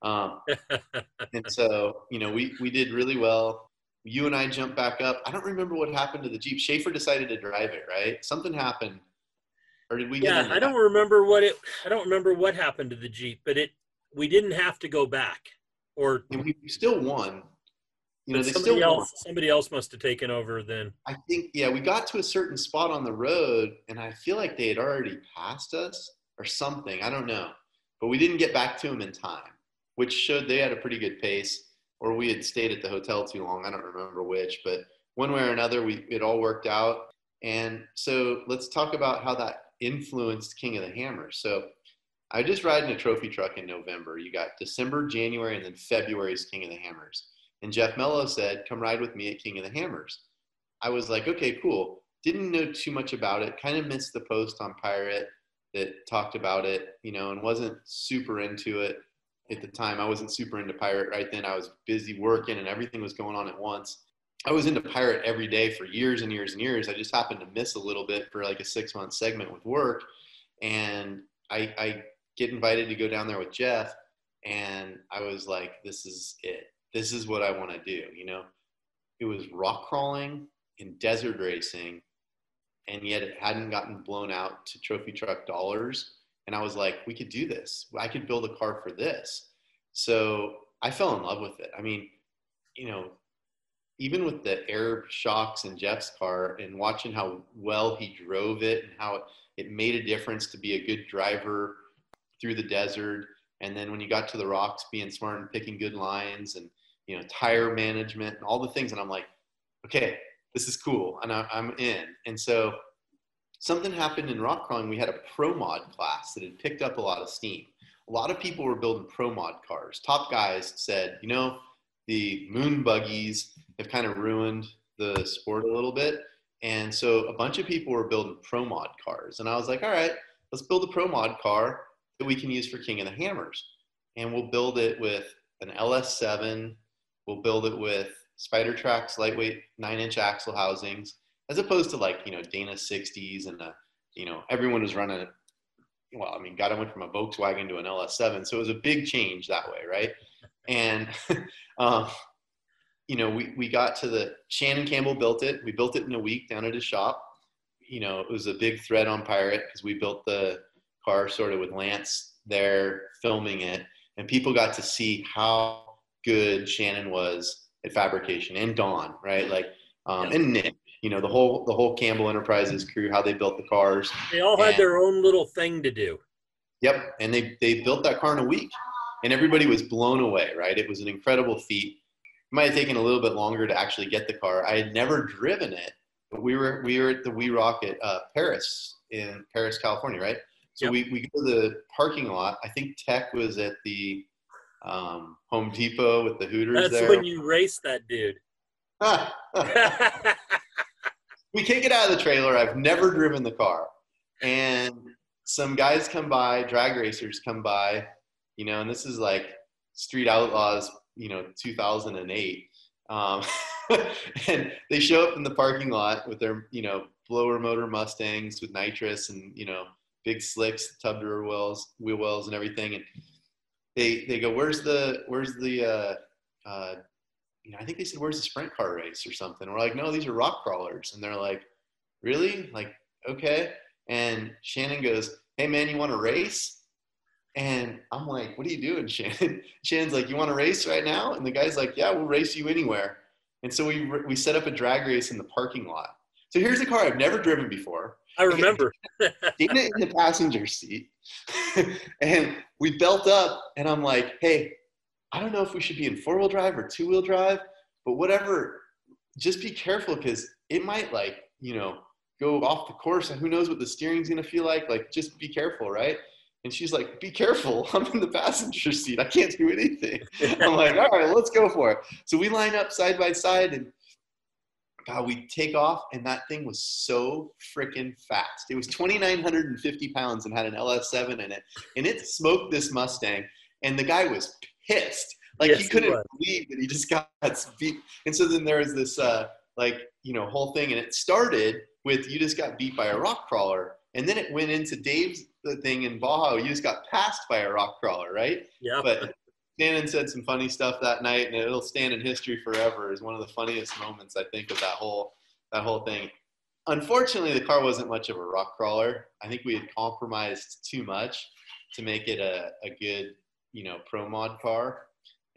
And so, we did really well. You and I jumped back up. I don't remember what happened to the Jeep. Schaefer decided to drive it, right? Something happened. Or did we get I don't remember what happened to the Jeep, but we didn't have to go back. And we still won. Somebody else must have taken over then. I think, we got to a certain spot on the road, and I feel like they had already passed us or something. I don't know. But we didn't get back to them in time, which showed they had a pretty good pace, or we had stayed at the hotel too long. I don't remember which, but one way or another, it all worked out. And so let's talk about how that influenced King of the Hammers. So I just ride in a trophy truck in November. You got December, January, and then February's King of the Hammers. And Jeff Mello said, come ride with me at King of the Hammers. I was like, okay, cool. Didn't know too much about it. Kind of missed the post on Pirate that talked about it, and wasn't super into it at the time. I wasn't super into Pirate right then. I was busy working and everything was going on at once. I was into Pirate every day for years and years and years. I just happened to miss a little bit for like a 6-month segment with work. And I get invited to go down there with Jeff. And I was like, this is it. This is what I want to do. It was rock crawling and desert racing. And yet it hadn't gotten blown out to trophy truck dollars. And I was like, we could do this. I could build a car for this. So I fell in love with it. I mean, even with the air shocks in Jeff's car and watching how well he drove it and how it made a difference to be a good driver through the desert. And then when you got to the rocks, being smart and picking good lines and, tire management and all the things. And I'm like, okay, this is cool. And I'm in. And so something happened in rock crawling. We had a pro mod class that had picked up a lot of steam. A lot of people were building pro mod cars. Top guys said, the moon buggies have kind of ruined the sport a little bit. And so a bunch of people were building pro mod cars. And I was like, all right, let's build a pro mod car that we can use for King of the Hammers. And we'll build it with an LS7. We'll build it with Spider Track's lightweight 9-inch axle housings, as opposed to Dana 60s and everyone was running it. Well, I mean, God, I went from a Volkswagen to an LS7. So it was a big change that way. Right. And, we got to Shannon Campbell built it. We built it in a week down at his shop. It was a big thread on Pirate because we built the car sort of with Lance there filming it. And people got to see how good Shannon was at fabrication, and Don, right? And Nick, the whole Campbell Enterprises crew, how they built the cars. They all had their own little thing to do. Yep. And they built that car in a week and everybody was blown away, right? It was an incredible feat. It might have taken a little bit longer to actually get the car. I had never driven it, but we were at the We Rock at Paris, in Paris, California, right? So we go to the parking lot. I think Tech was at the Home Depot with the Hooters. That's when you raced that dude. We can't get out of the trailer. I've never driven the car. And some guys come by, drag racers come by, and this is like Street Outlaws, 2008. And they show up in the parking lot with their, blower motor Mustangs with nitrous and, big slicks, tub door wheel wells and everything. And they go, where's the I think they said, where's the sprint car race or something? We're like, no, these are rock crawlers. And they're like, really? Like, okay. And Shannon goes, hey man, you want to race? And I'm like, what are you doing, Shannon? Shannon's like, you want to race right now? And the guy's like, yeah, we'll race you anywhere. And so we set up a drag race in the parking lot. So here's a car I've never driven before. I remember. Dana in the passenger seat. And we belt up, and I'm like, hey, I don't know if we should be in 4-wheel drive or 2-wheel drive, but whatever, just be careful because it might go off the course, and who knows what the steering's going to feel like. Like, just be careful, right? And she's like, be careful. I'm in the passenger seat. I can't do anything. I'm like, all right, let's go for it. So we line up side by side, and God, we take off, and that thing was so freaking fast. It was 2,950 pounds and had an LS7 in it, and it smoked this Mustang, and the guy was pissed. Like, yes, he couldn't believe that he just got beat. And so then there was this, whole thing, and it started with, you just got beat by a rock crawler. And then it went into Dave's thing in Baja, you just got passed by a rock crawler, right? Yeah. But Shannon said some funny stuff that night, and it'll stand in history forever as one of the funniest moments, I think, of that whole thing. Unfortunately, the car wasn't much of a rock crawler. I think we had compromised too much to make it a good, pro mod car.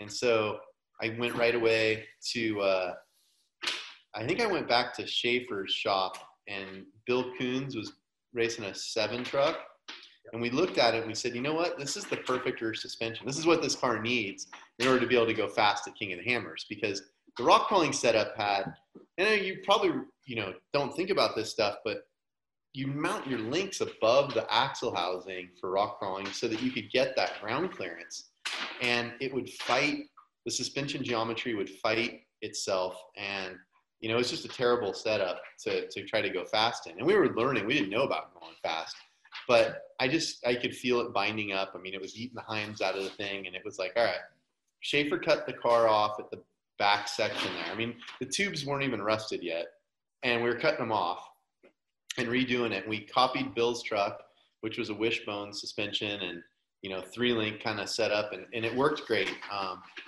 And so I went right away to, I think I went back to Schaefer's shop, and Bill Coons was racing a 7 truck. And we looked at it and we said, you know what? This is the perfect rear suspension. This is what this car needs in order to be able to go fast at King of the Hammers, because the rock crawling setup had, and you probably, don't think about this stuff, but you mount your links above the axle housing for rock crawling so that you could get that ground clearance, and it would fight, the suspension geometry would fight itself. And, it's just a terrible setup to try to go fast in. And we were learning, we didn't know about going fast. But I could feel it binding up. I mean, it was eating the Heims out of the thing, and it was like, all right. Schaefer cut the car off at the back section there. I mean, the tubes weren't even rusted yet, and we were cutting them off and redoing it. We copied Bill's truck, which was a wishbone suspension and, 3-link kind of setup, and it worked great.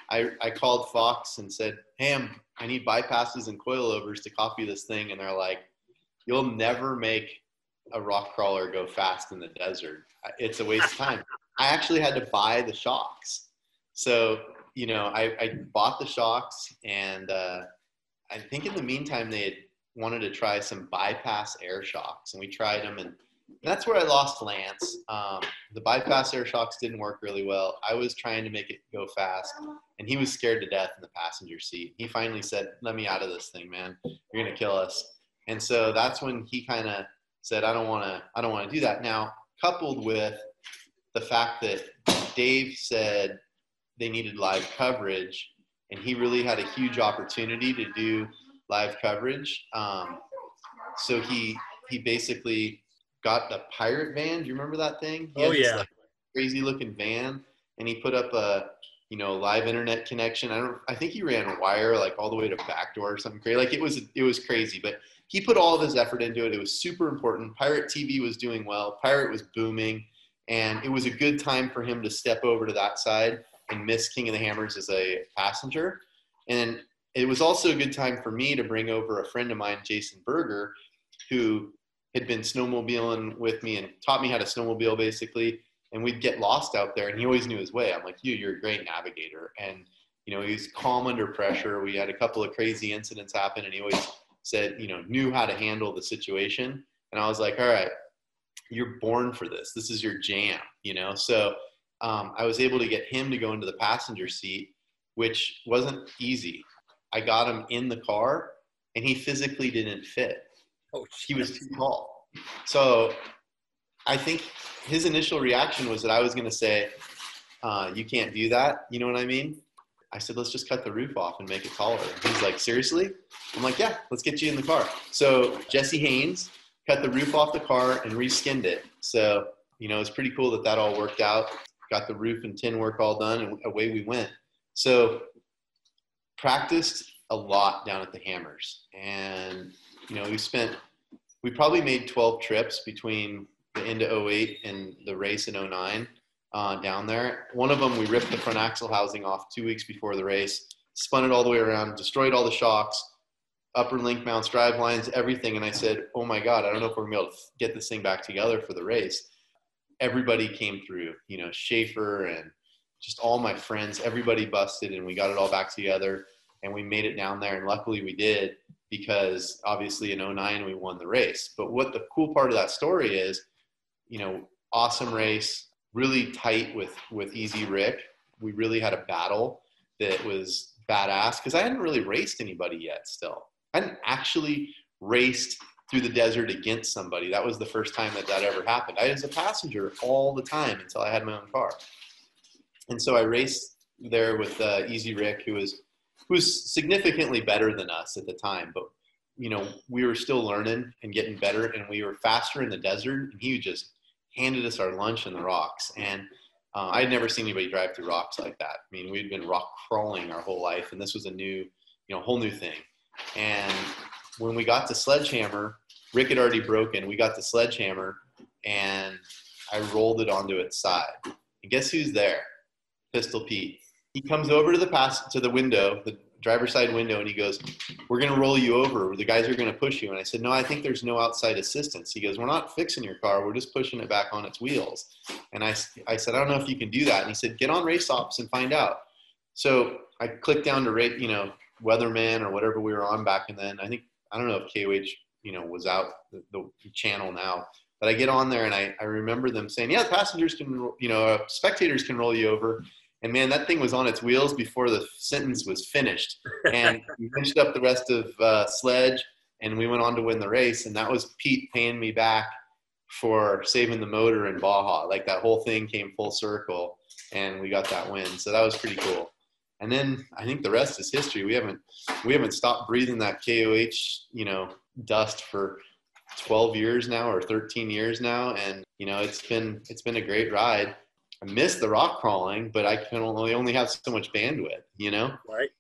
I called Fox and said, hey, I need bypasses and coilovers to copy this thing, and they're like, you'll never make a rock crawler go fast in the desert. It's a waste of time. I actually had to buy the shocks. So, I bought the shocks, and I think in the meantime they had wanted to try some bypass air shocks, and we tried them, and that's where I lost Lance. The bypass air shocks didn't work really well. I was trying to make it go fast, and he was scared to death in the passenger seat. He finally said, let me out of this thing, man. You're going to kill us. And so that's when he kind of said, I don't want to do that. Now, coupled with the fact that Dave said they needed live coverage, and he really had a huge opportunity to do live coverage. So he basically got the Pirate van. Do you remember that thing? He had this, crazy looking van, and he put up a, live internet connection. I think he ran wire like all the way to backdoor or something crazy. Like it was crazy, but he put all of his effort into it. It was super important. Pirate TV was doing well. Pirate was booming, and it was a good time for him to step over to that side and miss King of the Hammers as a passenger. And it was also a good time for me to bring over a friend of mine, Jason Berger, who had been snowmobiling with me and taught me how to snowmobile basically. And we'd get lost out there, and he always knew his way. I'm like, you're a great navigator. And, he was calm under pressure. We had a couple of crazy incidents happen, and he always said, knew how to handle the situation. And I was like, all right, you're born for this. This is your jam, So I was able to get him to go into the passenger seat, which wasn't easy. I got him in the car, and he physically didn't fit. Oh, he was too tall. So I think his initial reaction was that I was going to say, you can't do that. You know what I mean? I said, let's just cut the roof off and make it taller. He's like, seriously? I'm like, yeah, let's get you in the car. So Jesse Haynes cut the roof off the car and reskinned it. So, it's pretty cool that all worked out. Got the roof and tin work all done, and away we went. So practiced a lot down at the Hammers. And, we probably made 12 trips between the end of 08 and the race in 09 down there. One of them, we ripped the front axle housing off 2 weeks before the race, spun it all the way around, destroyed all the shocks, upper link mounts, drive lines, everything. And I said, oh my God, I don't know if we're going to be able to get this thing back together for the race. Everybody came through, Schaefer and just all my friends, everybody busted, and we got it all back together, and we made it down there. And luckily we did. because obviously in '09 we won the race. But what the cool part of that story is, awesome race, really tight with Easy Rick. We really had a battle that was badass because I hadn't really raced anybody yet still. I hadn't actually raced through the desert against somebody. That was the first time that ever happened. I was a passenger all the time until I had my own car. And so I raced there with Easy Rick, who was significantly better than us at the time. But, we were still learning and getting better, and we were faster in the desert. And he just handed us our lunch in the rocks. And I'd never seen anybody drive through rocks like that. I mean, we'd been rock crawling our whole life, and this was a new, whole new thing. And when we got to Sledgehammer, Rick had already broken. We got to Sledgehammer, and I rolled it onto its side. And guess who's there? Pistol Pete. He comes over to the window, the driver's side window, and he goes, "We're going to roll you over. The guys are going to push you." And I said, "No, I think there's no outside assistance." He goes, "We're not fixing your car. We're just pushing it back on its wheels." And I said, "I don't know if you can do that." And he said, "Get on Race Ops and find out." So I clicked down to rate, Weatherman or whatever we were on back then. I don't know if KOH, was out the channel now, but I get on there and I remember them saying, "Yeah, passengers can, spectators can roll you over." And man, that thing was on its wheels before the sentence was finished. And we finished up the rest of Sledge, and we went on to win the race. And that was Pete paying me back for saving the motor in Baja. Like, that whole thing came full circle, and we got that win. So that was pretty cool. And then I think the rest is history. We haven't stopped breathing that KOH, dust for 12 years now or 13 years now. And, it's been a great ride. I miss the rock crawling, but I can only have so much bandwidth, Right.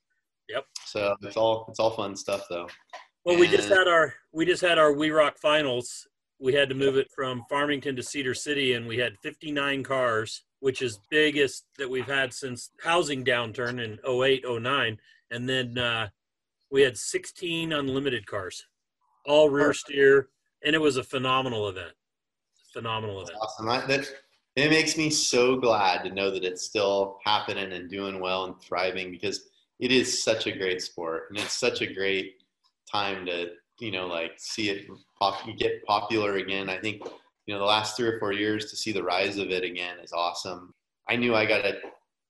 Yep. So it's all fun stuff though. Well, we just had our We Rock finals. We had to move it from Farmington to Cedar City, and we had 59 cars, which is biggest that we've had since housing downturn in 08, 09. And then we had 16 unlimited cars, all rear steer, and it was a phenomenal event. Awesome. It makes me so glad to know that it's still happening and doing well and thriving, because it is such a great sport, and it's such a great time to, see it get popular again. I think, the last 3 or 4 years to see the rise of it again is awesome. I knew I got a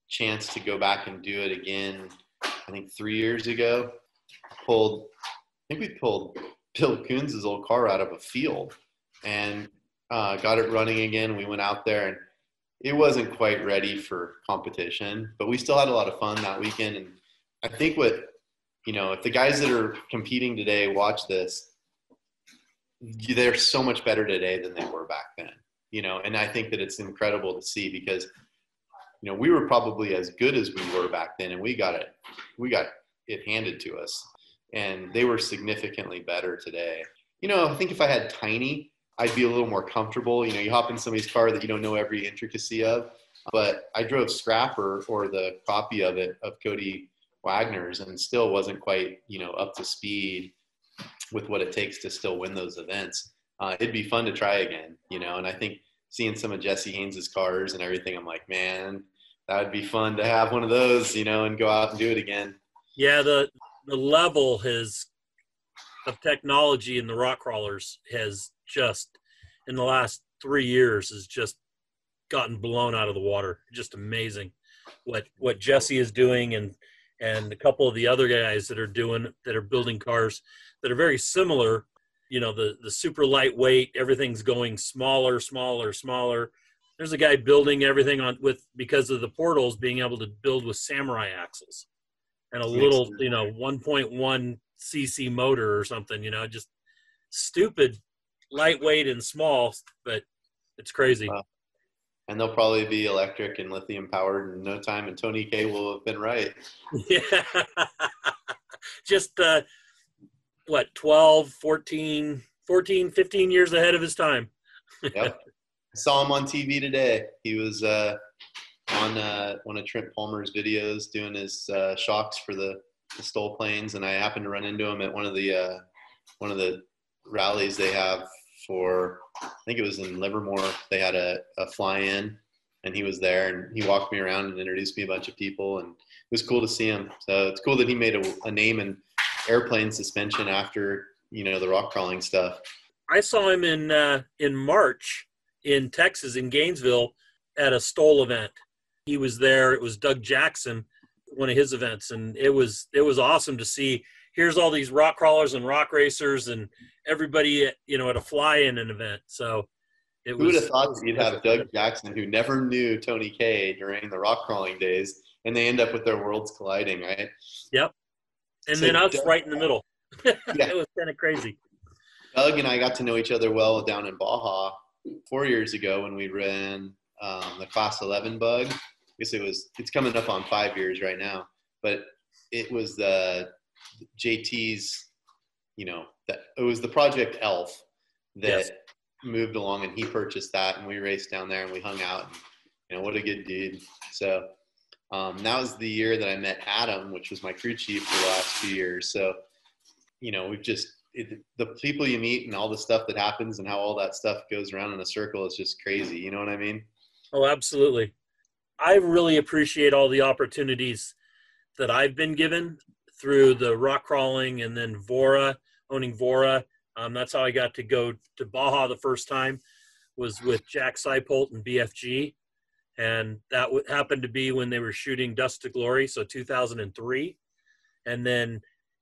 chance to go back and do it again, I think 3 years ago. We pulled Bill Coons' old car out of a field and got it running again. We went out there, and it wasn't quite ready for competition, but we still had a lot of fun that weekend. And I think if the guys that are competing today watch this, they're so much better today than they were back then, and I think that it's incredible to see, because, we were probably as good as we were back then, and we got it handed to us, and they were significantly better today. I think if I had Tiny, I'd be a little more comfortable. You hop in somebody's car that you don't know every intricacy of. But I drove Scrapper, or the copy of it, of Cody Wagner's, and still wasn't quite, up to speed with what it takes to still win those events. It'd be fun to try again, and I think seeing some of Jesse Haynes's cars and everything, I'm like, man, that would be fun to have one of those, and go out and do it again. Yeah, the level of technology in the rock crawlers has just, in the last 3 years, has just gotten blown out of the water. Just amazing what Jesse is doing, and a couple of the other guys that are building cars that are very similar. The super lightweight, everything's going smaller. There's a guy building everything because of the portals, being able to build with Samurai axles and a little 1.1 cc motor or something, just stupid, lightweight and small, but it's crazy. And they'll probably be electric and lithium powered in no time, and Tony K will have been right. Yeah. Just 12, 14, 15 years ahead of his time. Yep. I saw him on TV today. He was on one of Trent Palmer's videos doing his shocks for the Stoll planes, and I happened to run into him at one of the rallies they have for, I think it was in Livermore. They had a fly-in, and he was there, and he walked me around and introduced me a bunch of people, and it was cool to see him. So it's cool that he made a name in airplane suspension after, the rock crawling stuff. I saw him in March in Texas, in Gainesville, at a Stoll event. He was there. It was Doug Jackson, one of his events, and it was awesome to see. Here's all these rock crawlers and rock racers and everybody, at a fly-in an event. So who would have thought that you'd have Doug Jackson, who never knew Tony K during the rock crawling days, and they end up with their worlds colliding, right? Yep. And so then us right in the middle. Yeah. It was kind of crazy. Doug and I got to know each other well down in Baja 4 years ago when we ran the Class 11 bug. I guess it's coming up on 5 years right now, but it was the JT's, it was the Project Elf that moved along, and he purchased that, and we raced down there and we hung out, and, what a good dude. So that was the year that I met Adam, which was my crew chief for the last few years. So, we've just, the people you meet and all the stuff that happens and how all that stuff goes around in a circle is just crazy. You know what I mean? Oh, absolutely. I really appreciate all the opportunities that I've been given through the rock crawling and then owning Vora. That's how I got to go to Baja the first time, was with Jack Seipolt and BFG. And that happened to be when they were shooting Dust to Glory, so 2003. And then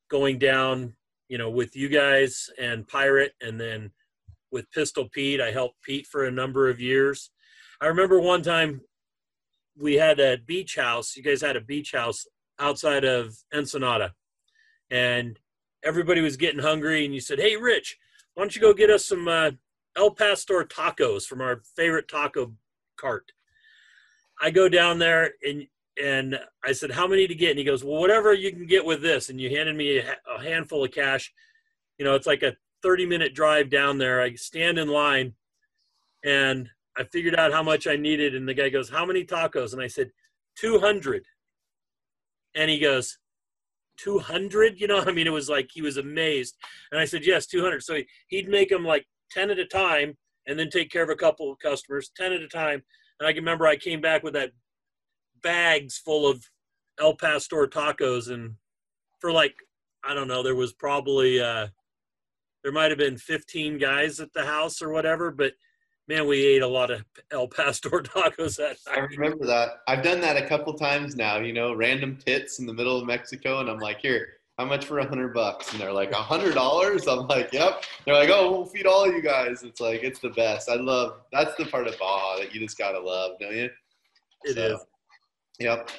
going down, with you guys and Pirate, and then with Pistol Pete. I helped Pete for a number of years. I remember one time we had a beach house. You guys had a beach house outside of Ensenada, and everybody was getting hungry, and you said, "Hey, Rich, why don't you go get us some El Pastor tacos from our favorite taco cart?" I go down there, and I said, "How many to get?" And he goes, "Well, whatever you can get with this." And you handed me a handful of cash. It's like a 30-minute drive down there. I stand in line, and I figured out how much I needed. And the guy goes, "How many tacos?" And I said, 200. And he goes, 200? It was like he was amazed. And I said, "Yes, 200. So he'd make them like 10 at a time and then take care of a couple of customers, 10 at a time. And I can remember I came back with that bags full of El Pastor tacos. And for I don't know, there was probably, there might have been 15 guys at the house or whatever, but man, we ate a lot of El Pastor tacos that night. I remember that. I've done that a couple times now, random pits in the middle of Mexico. And I'm like, "Here, how much for $100? And they're like, $100? I'm like, "Yep." They're like, "Oh, we'll feed all of you guys." It's like, it's the best. That's the part of Baja that you just got to love, don't you? It is. Yep.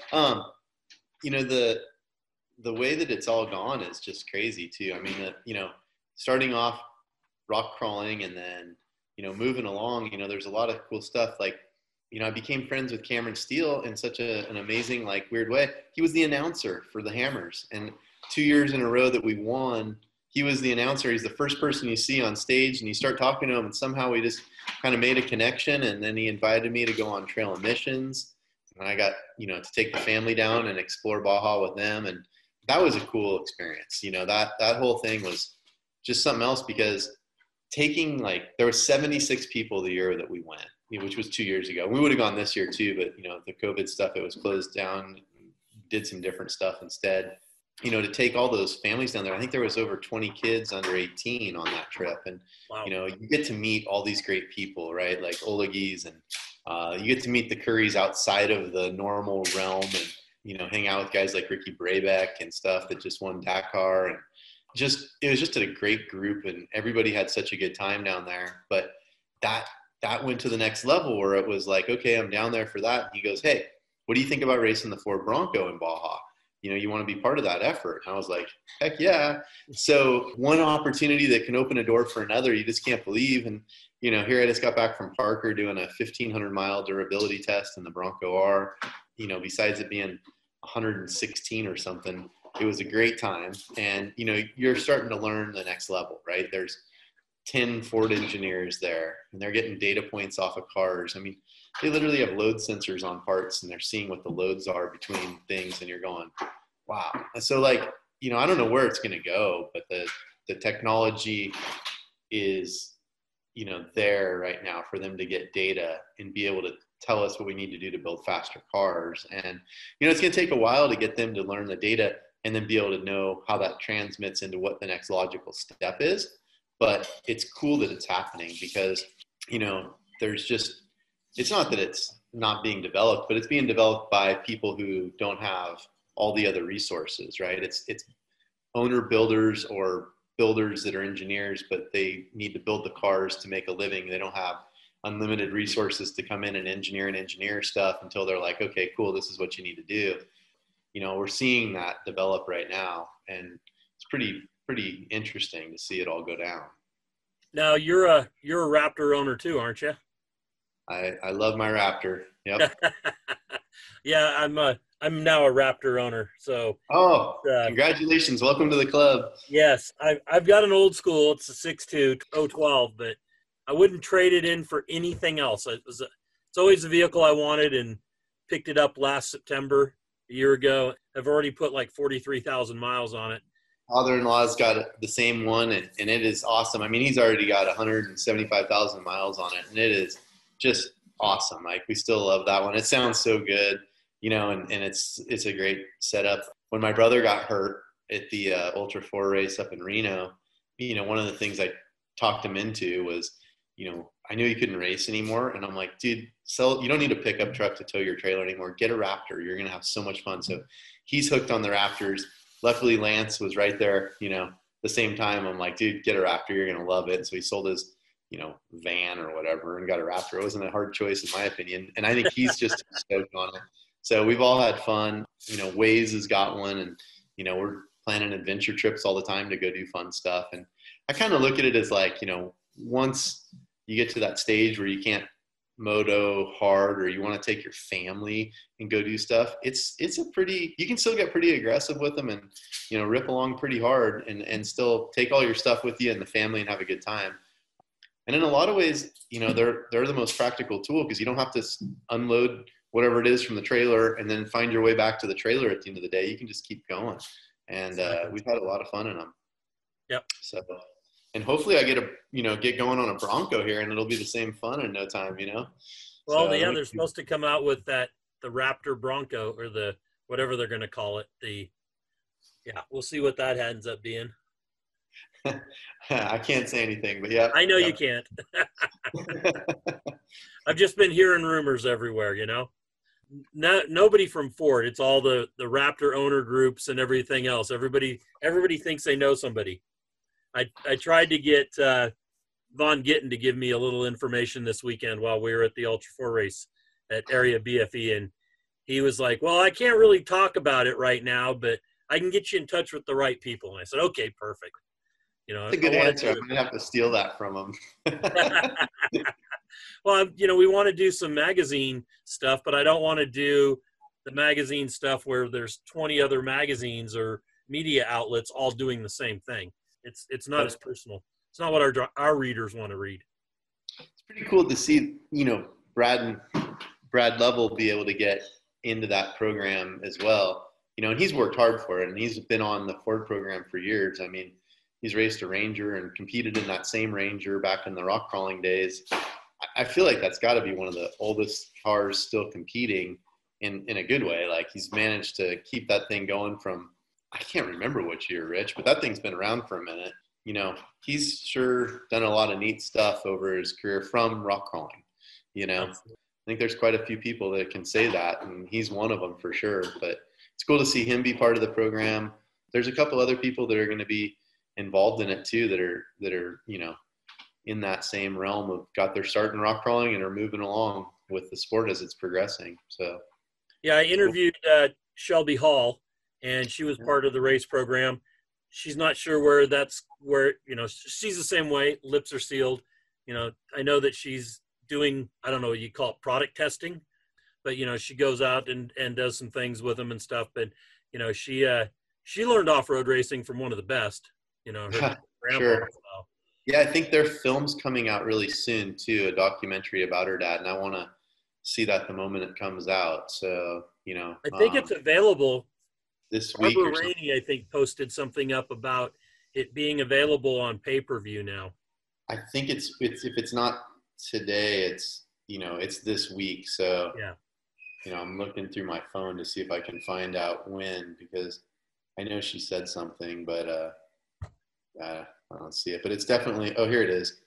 The way that it's all gone is just crazy too. I mean, starting off rock crawling and then, moving along, there's a lot of cool stuff. I became friends with Cameron Steele in such an amazing, weird way. He was the announcer for the Hammers. And 2 years in a row that we won, he was the announcer. He's the first person you see on stage, and you start talking to him, and somehow we just kind of made a connection. And then he invited me to go on trail missions. And I got, to take the family down and explore Baja with them. And that was a cool experience. That whole thing was just something else, because there were 76 people the year that we went, which was 2 years ago. We would have gone this year too, but the COVID stuff, it was closed down, did some different stuff instead. To take all those families down there, I think there was over 20 kids under 18 on that trip. And, wow. You get to meet all these great people, right? Like Olegis, and you get to meet the Currys outside of the normal realm, and, hang out with guys like Ricky Brabeck and stuff that just won Dakar. And it was just a great group, and everybody had such a good time down there. But that went to the next level, where it was like, okay, I'm down there for that. And he goes, "Hey, what do you think about racing the Ford Bronco in Baja? You want to be part of that effort?" And I was like, "Heck yeah." So one opportunity that can open a door for another, you just can't believe. And, here I just got back from Parker doing a 1,500-mile durability test in the Bronco R. Besides it being 116 or something, it was a great time. And, you're starting to learn the next level, right? There's 10 Ford engineers there, and they're getting data points off of cars. I mean, they literally have load sensors on parts, and they're seeing what the loads are between things, and you're going, wow. And so I don't know where it's going to go, but the technology is, there right now for them to get data and be able to tell us what we need to do to build faster cars. And, it's going to take a while to get them to learn the data. and then be able to know how that transmits into what the next logical step is. But it's cool that it's happening because, there's just, it's not that it's not being developed, but it's being developed by people who don't have all the other resources, right? It's owner builders or builders that are engineers, but they need to build the cars to make a living. They don't have unlimited resources to come in and engineer stuff until they're like, okay, cool, this is what you need to do. We're seeing that develop right now, and it's pretty interesting to see it all go down. Now you're a Raptor owner too, aren't you? I love my Raptor. Yep. Yeah, I'm now a Raptor owner. So congratulations. Welcome to the club. Yes, I've got an old school. It's a 6.2 012, but I wouldn't trade it in for anything else. It's always the vehicle I wanted, and picked it up last September, a year ago. I've already put like 43,000 miles on it. Father-in-law's got the same one, and it is awesome. I mean, he's already got 175,000 miles on it, and it is just awesome. Like, we still love that one. It sounds so good, and it's a great setup. When my brother got hurt at the Ultra 4 race up in Reno, one of the things I talked him into was, I knew he couldn't race anymore. And I'm like, dude, you don't need a pickup truck to tow your trailer anymore. Get a Raptor. You're going to have so much fun. So he's hooked on the Raptors. Luckily, Lance was right there, the same time. I'm like, dude, get a Raptor. You're going to love it. So he sold his, van or whatever and got a Raptor. It wasn't a hard choice in my opinion. And I think he's just stoked on it. So we've all had fun. Waze has got one, and, we're planning adventure trips all the time to go do fun stuff. And I kind of look at it as like, once you get to that stage where you can't moto hard, or you want to take your family and go do stuff, you can still get pretty aggressive with them and, rip along pretty hard and still take all your stuff with you and the family and have a good time. And in a lot of ways, they're the most practical tool, because you don't have to unload whatever it is from the trailer and then find your way back to the trailer at the end of the day. You can just keep going. And we've had a lot of fun in them. Yep. So, and hopefully I get going on a Bronco here, and it'll be the same fun in no time, Well, they're supposed to come out with the Raptor Bronco, or the, whatever they're going to call it. We'll see what that ends up being. I can't say anything, but yeah. I know you can't. I've just been hearing rumors everywhere, nobody from Ford. It's all the Raptor owner groups and everything else. Everybody thinks they know somebody. I tried to get Von Gittin to give me a little information this weekend while we were at the Ultra 4 race at Area BFE, and he was like, well, I can't really talk about it right now, but I can get you in touch with the right people. And I said, okay, perfect. That's a good answer. I'm going to have to steal that from him. Well, we want to do some magazine stuff, but I don't want to do the magazine stuff where there's 20 other magazines or media outlets all doing the same thing. It's not as personal. It's not what our readers want to read. It's pretty cool to see, Brad Lovell be able to get into that program as well. And he's worked hard for it, and he's been on the Ford program for years. I mean, he's raced a Ranger and competed in that same Ranger back in the rock crawling days. I feel like that's got to be one of the oldest cars still competing in a good way. Like, he's managed to keep that thing going from, I can't remember which year, Rich, but that thing's been around for a minute. He's sure done a lot of neat stuff over his career from rock crawling. I think there's quite a few people that can say that, and he's one of them for sure. But it's cool to see him be part of the program. There's a couple other people that are going to be involved in it too, that are in that same realm of got their start in rock crawling and are moving along with the sport as it's progressing. So yeah, I interviewed Shelby Hall, and she was part of the race program. She's not sure where she's the same way. Lips are sealed. I know that she's doing, I don't know what you call it, product testing, but she goes out and does some things with them and stuff. But she learned off-road racing from one of the best. Her grandpa. Sure. So. Yeah, I think their film's coming out really soon too, a documentary about her dad, and I want to see that the moment it comes out. So I think it's available this week. Barbara Rainey, I think, posted something up about it being available on pay-per-view now. I think it's if it's not today, it's this week. So yeah, I'm looking through my phone to see if I can find out when, because I know she said something, but I don't see it. But it's definitely, oh, here it is.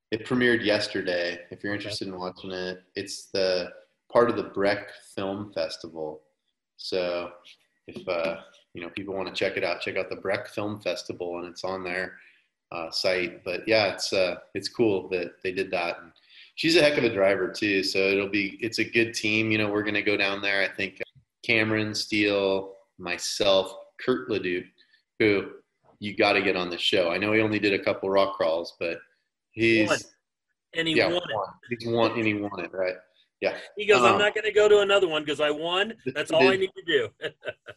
It premiered yesterday. If you're interested in watching it, it's the part of the Breck Film Festival. So if people want to check it out, check out the Breck Film Festival, and it's on their site. But yeah, it's cool that they did that. And she's a heck of a driver too. So it's a good team. We're gonna go down there. I think Cameron Steele, myself, Kurt Leduc, who you got to get on the show. I know he only did a couple rock crawls, but he won it. He won it, right? Yeah. He goes, I'm not going to go to another one because I won. That's all I need to do.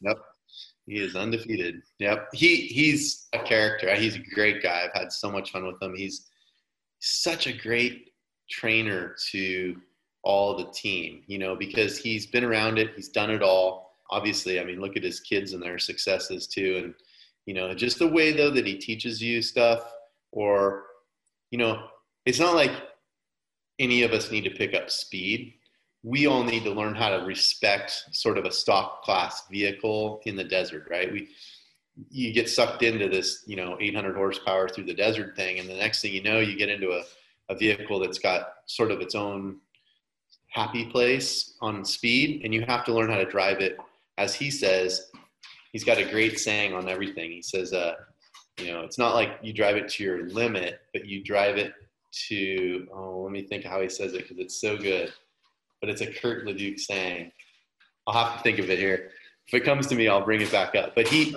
Yep. He is undefeated. Yep. He's a character. He's a great guy. I've had so much fun with him. He's such a great trainer to all the team, because he's been around it. He's done it all. Obviously, I mean, look at his kids and their successes too. And, just the way though that he teaches you stuff, or, it's not like any of us need to pick up speed. We all need to learn how to respect sort of a stock class vehicle in the desert, right? You get sucked into this, 800 horsepower through the desert thing. And the next thing you know, you get into a vehicle that's got sort of its own happy place on speed, and you have to learn how to drive it. As he says, he's got a great saying on everything. He says, it's not like you drive it to your limit, but you drive it to, let me think how he says it because it's so good. But it's a Kurt Leduc saying. I'll have to think of it here. If it comes to me, I'll bring it back up. But he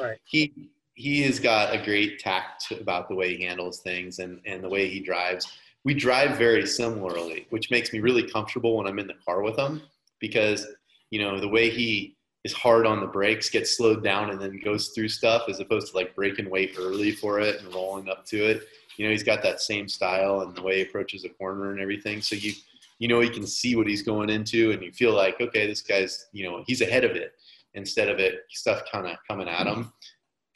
has got a great tact about the way he handles things and the way he drives. We drive very similarly, which makes me really comfortable when I'm in the car with him, because, the way he is hard on the brakes, gets slowed down and then goes through stuff, as opposed to like breaking weight early for it and rolling up to it. He's got that same style and the way he approaches a corner and everything. So he can see what he's going into, and you feel like, okay, this guy's, he's ahead of it instead of it stuff kind of coming at him.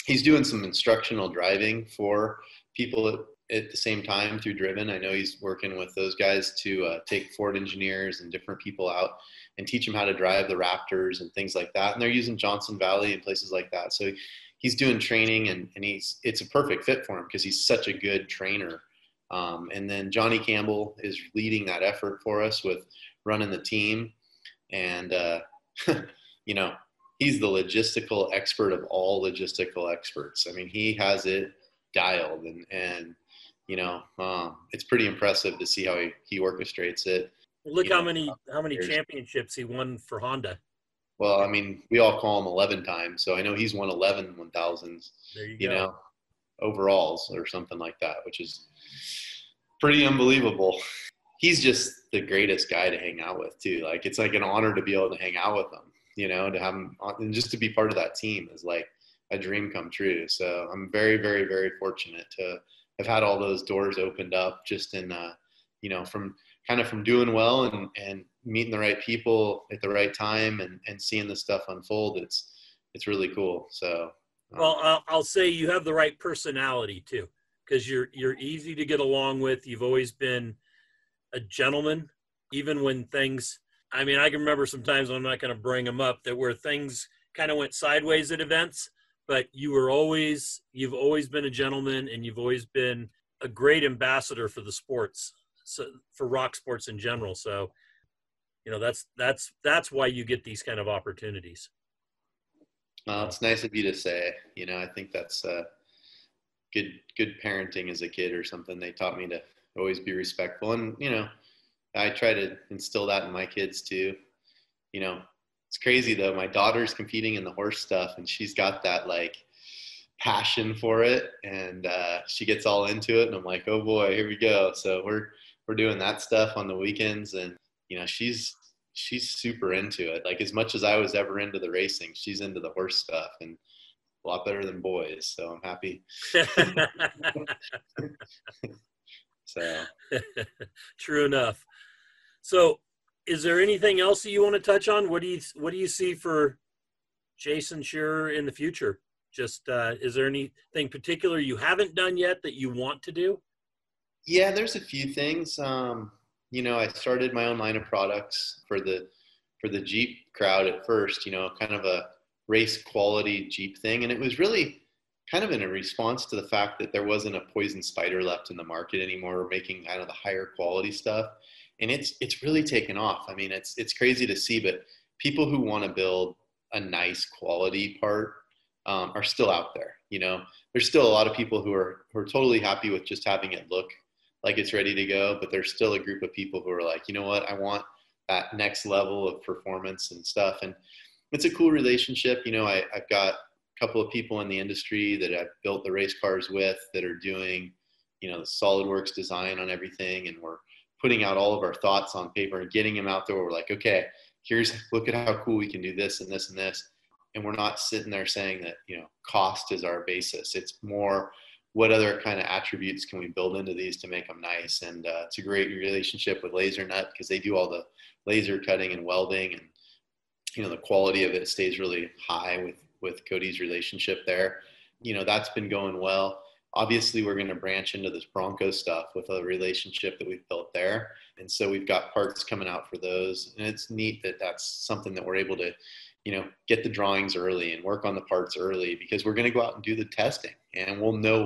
He's doing some instructional driving for people at the same time through Driven. I know he's working with those guys to take Ford engineers and different people out and teach them how to drive the Raptors and things like that. And they're using Johnson Valley and places like that. So he's doing training, and it's a perfect fit for him because he's such a good trainer. And then Johnny Campbell is leading that effort for us with running the team. And, he's the logistical expert of all logistical experts. I mean, he has it dialed, and it's pretty impressive to see how he orchestrates it. Look how many championships he won for Honda. Well, I mean, we all call him 11 times, so I know he's won 11 1000s. There you go. Overalls or something like that, which is pretty unbelievable. He's just the greatest guy to hang out with too. Like, it's like an honor to be able to hang out with him, to have him and just to be part of that team is like a dream come true. So I'm very, very, very fortunate to have had all those doors opened up just in, from doing well and meeting the right people at the right time and seeing the stuff unfold. It's really cool. So, well, I'll say you have the right personality too, because you're easy to get along with. You've always been a gentleman, even when things, I mean, I can remember sometimes, I'm not going to bring them up, that where things kind of went sideways at events, but you've always been a gentleman, and you've always been a great ambassador for the sports, so for rock sports in general. So, that's why you get these kind of opportunities. Well, it's nice of you to say. I think that's good parenting as a kid or something. They taught me to always be respectful, and I try to instill that in my kids too. It's crazy though. My daughter's competing in the horse stuff, and she's got that like passion for it, and she gets all into it, and I'm like, oh boy, here we go. So we're doing that stuff on the weekends, and she's super into it. Like, as much as I was ever into the racing, she's into the horse stuff, and a lot better than boys. So I'm happy. So true enough. So is there anything else that you want to touch on? What do you see for Jason Scherer in the future? Just is there anything particular you haven't done yet that you want to do? Yeah, there's a few things. I started my own line of products for the Jeep crowd at first, kind of a race quality Jeep thing. And it was really kind of in a response to the fact that there wasn't a poison spider left in the market anymore, making kind of the higher quality stuff. And it's really taken off. I mean, it's crazy to see, but people who want to build a nice quality part are still out there. There's still a lot of people who are totally happy with just having it look like it's ready to go, but there's still a group of people who are like, you know what, I want that next level of performance and stuff. And it's a cool relationship. I've got a couple of people in the industry that I've built the race cars with that are doing, the SolidWorks design on everything. And we're putting out all of our thoughts on paper and getting them out there. We're like, okay, look at how cool we can do this and this and this. And we're not sitting there saying that, cost is our basis. It's more what other kind of attributes can we build into these to make them nice. And it's a great relationship with Laser Nut because they do all the laser cutting and welding, and, the quality of it stays really high with Cody's relationship there. That's been going well. Obviously, we're going to branch into this Bronco stuff with a relationship that we've built there. And so we've got parts coming out for those. And it's neat that that's something that we're able to, get the drawings early and work on the parts early, because we're going to go out and do the testing and we'll know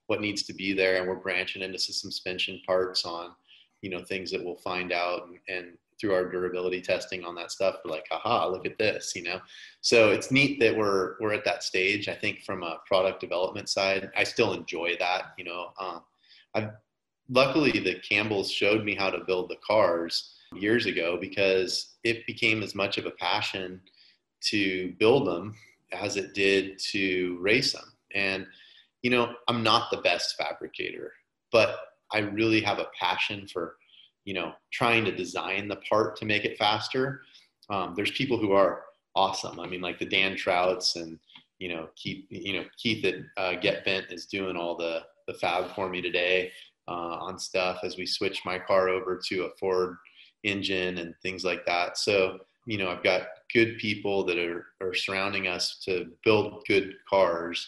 what needs to be there. And we're branching into some suspension parts on, things that we'll find out. And through our durability testing on that stuff, we're like, aha, look at this, So it's neat that we're at that stage. I think from a product development side, I still enjoy that. Luckily the Campbells showed me how to build the cars years ago, because it became as much of a passion to build them as it did to race them. And, I'm not the best fabricator, but I really have a passion for, trying to design the part to make it faster. There's people who are awesome. I mean, like the Dan Trouts and, Keith at Get Bent is doing all the fab for me today on stuff as we switch my car over to a Ford engine and things like that. So, I've got good people that are surrounding us to build good cars,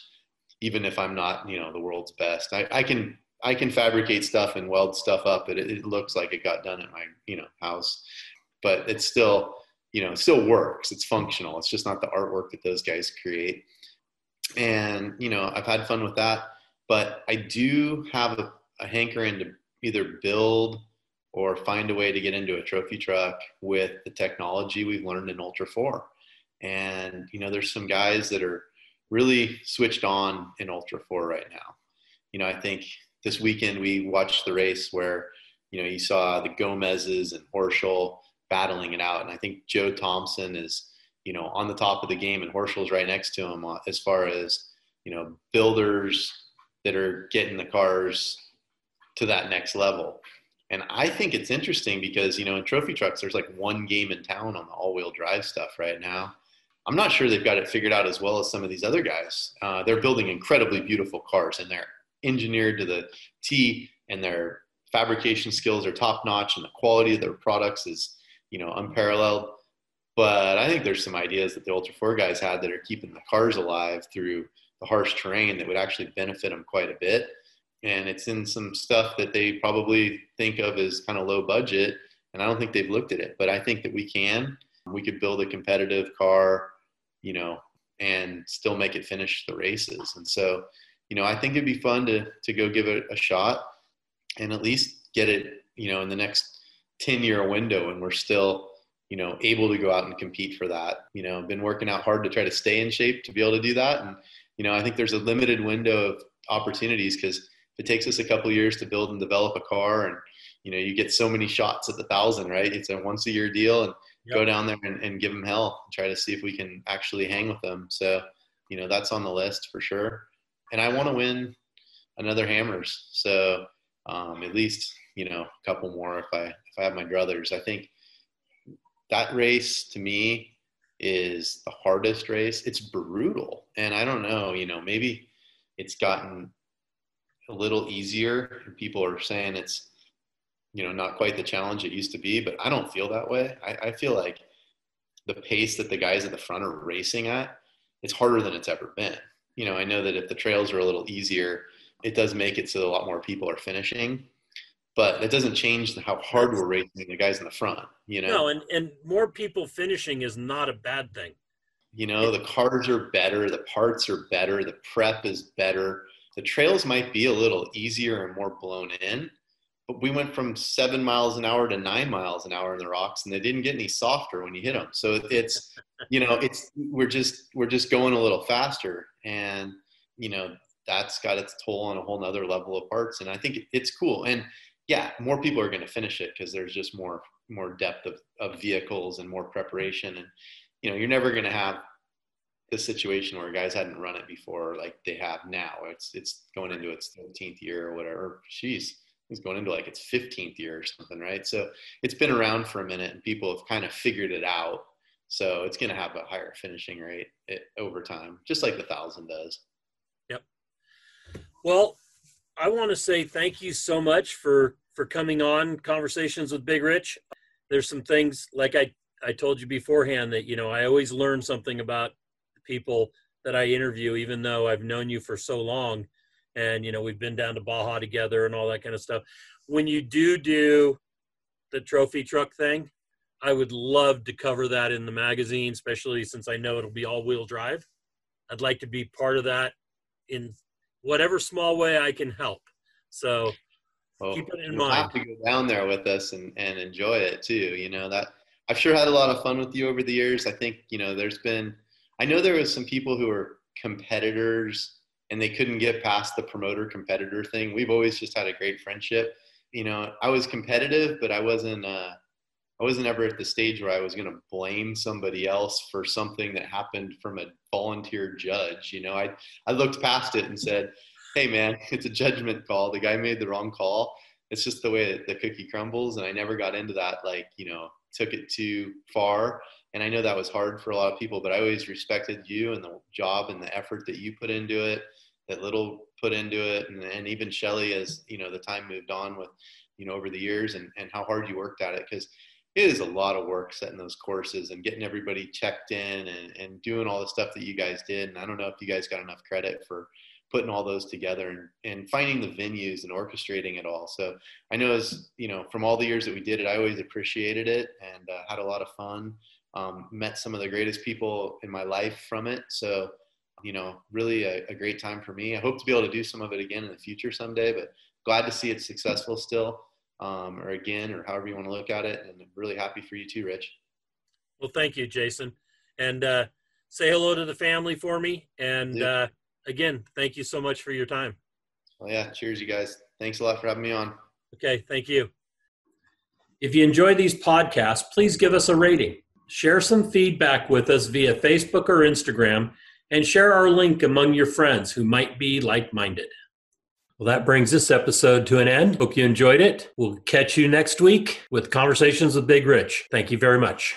even if I'm not, the world's best. I can fabricate stuff and weld stuff up, but it looks like it got done at my, house, but it's still, it still works. It's functional. It's just not the artwork that those guys create. And, I've had fun with that, but I do have a hankering to either build or find a way to get into a trophy truck with the technology we've learned in Ultra 4. And, there's some guys that are really switched on in Ultra 4 right now. I think this weekend we watched the race where, you saw the Gomez's and Horschel battling it out. And I think Joe Thompson is, on the top of the game, and Horschel's right next to him as far as, builders that are getting the cars to that next level. And I think it's interesting because, in trophy trucks, there's like one game in town on the all-wheel drive stuff right now. I'm not sure they've got it figured out as well as some of these other guys. They're building incredibly beautiful cars, and they're engineered to the T, and their fabrication skills are top-notch, and the quality of their products is, unparalleled. But I think there's some ideas that the Ultra 4 guys had that are keeping the cars alive through the harsh terrain that would actually benefit them quite a bit. And it's in some stuff that they probably think of as kind of low budget, and I don't think they've looked at it. But I think that we could build a competitive car, and still make it finish the races. And so, I think it'd be fun to go give it a shot and at least get it, in the next 10-year window, and we're still, able to go out and compete for that. Been working out hard to try to stay in shape to be able to do that. And, I think there's a limited window of opportunities, because if it takes us a couple of years to build and develop a car, and, you get so many shots at the 1,000, right? It's a once a year deal, and go down there and give them hell and try to see if we can actually hang with them. So, that's on the list for sure. And I want to win another Hammers. So at least, a couple more if I have my druthers. I think that race to me is the hardest race. It's brutal. And I don't know, maybe it's gotten a little easier, and people are saying it's, not quite the challenge it used to be, but I don't feel that way. I feel like the pace that the guys at the front are racing at, it's harder than it's ever been. I know that if the trails are a little easier, it does make it so a lot more people are finishing, but that doesn't change how hard we're racing the guys in the front, No, and more people finishing is not a bad thing. You know, the cars are better, the parts are better, the prep is better. The trails might be a little easier and more blown in, but we went from 7 miles an hour to 9 miles an hour in the rocks, and they didn't get any softer when you hit them. So it's, you know, we're just going a little faster, and, you know, that's got its toll on a whole nother level of parts. And I think it's cool. And yeah, more people are going to finish it because there's just more depth of vehicles and more preparation. And, you know, you're never going to have this situation where guys hadn't run it before like they have now. It's going into its 13th year or whatever. Geez, it's going into like its 15th year or something, right? So it's been around for a minute and people have kind of figured it out. So it's going to have a higher finishing rate over time, just like the 1,000 does. Yep. Well, I want to say thank you so much for coming on Conversations with Big Rich. There's some things, like I told you beforehand, that, you know, I always learn something about the people that I interview, even though I've known you for so long. And, you know, we've been down to Baja together and all that kind of stuff. When you do the trophy truck thing, I would love to cover that in the magazine, especially since I know it'll be all-wheel drive. I'd like to be part of that in whatever small way I can help. So keep it in mind. You'll have to go down there with us and enjoy it too. You know, that I've sure had a lot of fun with you over the years. I think, you know, I know there was some people who were competitors and they couldn't get past the promoter competitor thing. We've always just had a great friendship. You know, I was competitive, but I wasn't ever at the stage where I was going to blame somebody else for something that happened from a volunteer judge. You know, I looked past it and said, hey man, it's a judgment call. The guy made the wrong call. It's just the way the cookie crumbles. And I never got into that, like, you know, took it too far. And I know that was hard for a lot of people, but I always respected you and the job and the effort that you put into it, that Little put into it. And even Shelly, as, you know, the time moved on with, you know, over the years, and how hard you worked at it. Because it is a lot of work setting those courses and getting everybody checked in and doing all the stuff that you guys did. And I don't know if you guys got enough credit for putting all those together and finding the venues and orchestrating it all. So I know, as you know, from all the years that we did it, I always appreciated it and had a lot of fun. Met some of the greatest people in my life from it. So, you know, really a great time for me. I hope to be able to do some of it again in the future someday, but glad to see it successful still. Or again, or however you want to look at it. And I'm really happy for you too, Rich. Well, thank you, Jason. And say hello to the family for me. And again, thank you so much for your time. Well, yeah, cheers, you guys. Thanks a lot for having me on. Okay, thank you. If you enjoy these podcasts, please give us a rating. Share some feedback with us via Facebook or Instagram, and share our link among your friends who might be like-minded. Well, that brings this episode to an end. Hope you enjoyed it. We'll catch you next week with Conversations with Big Rich. Thank you very much.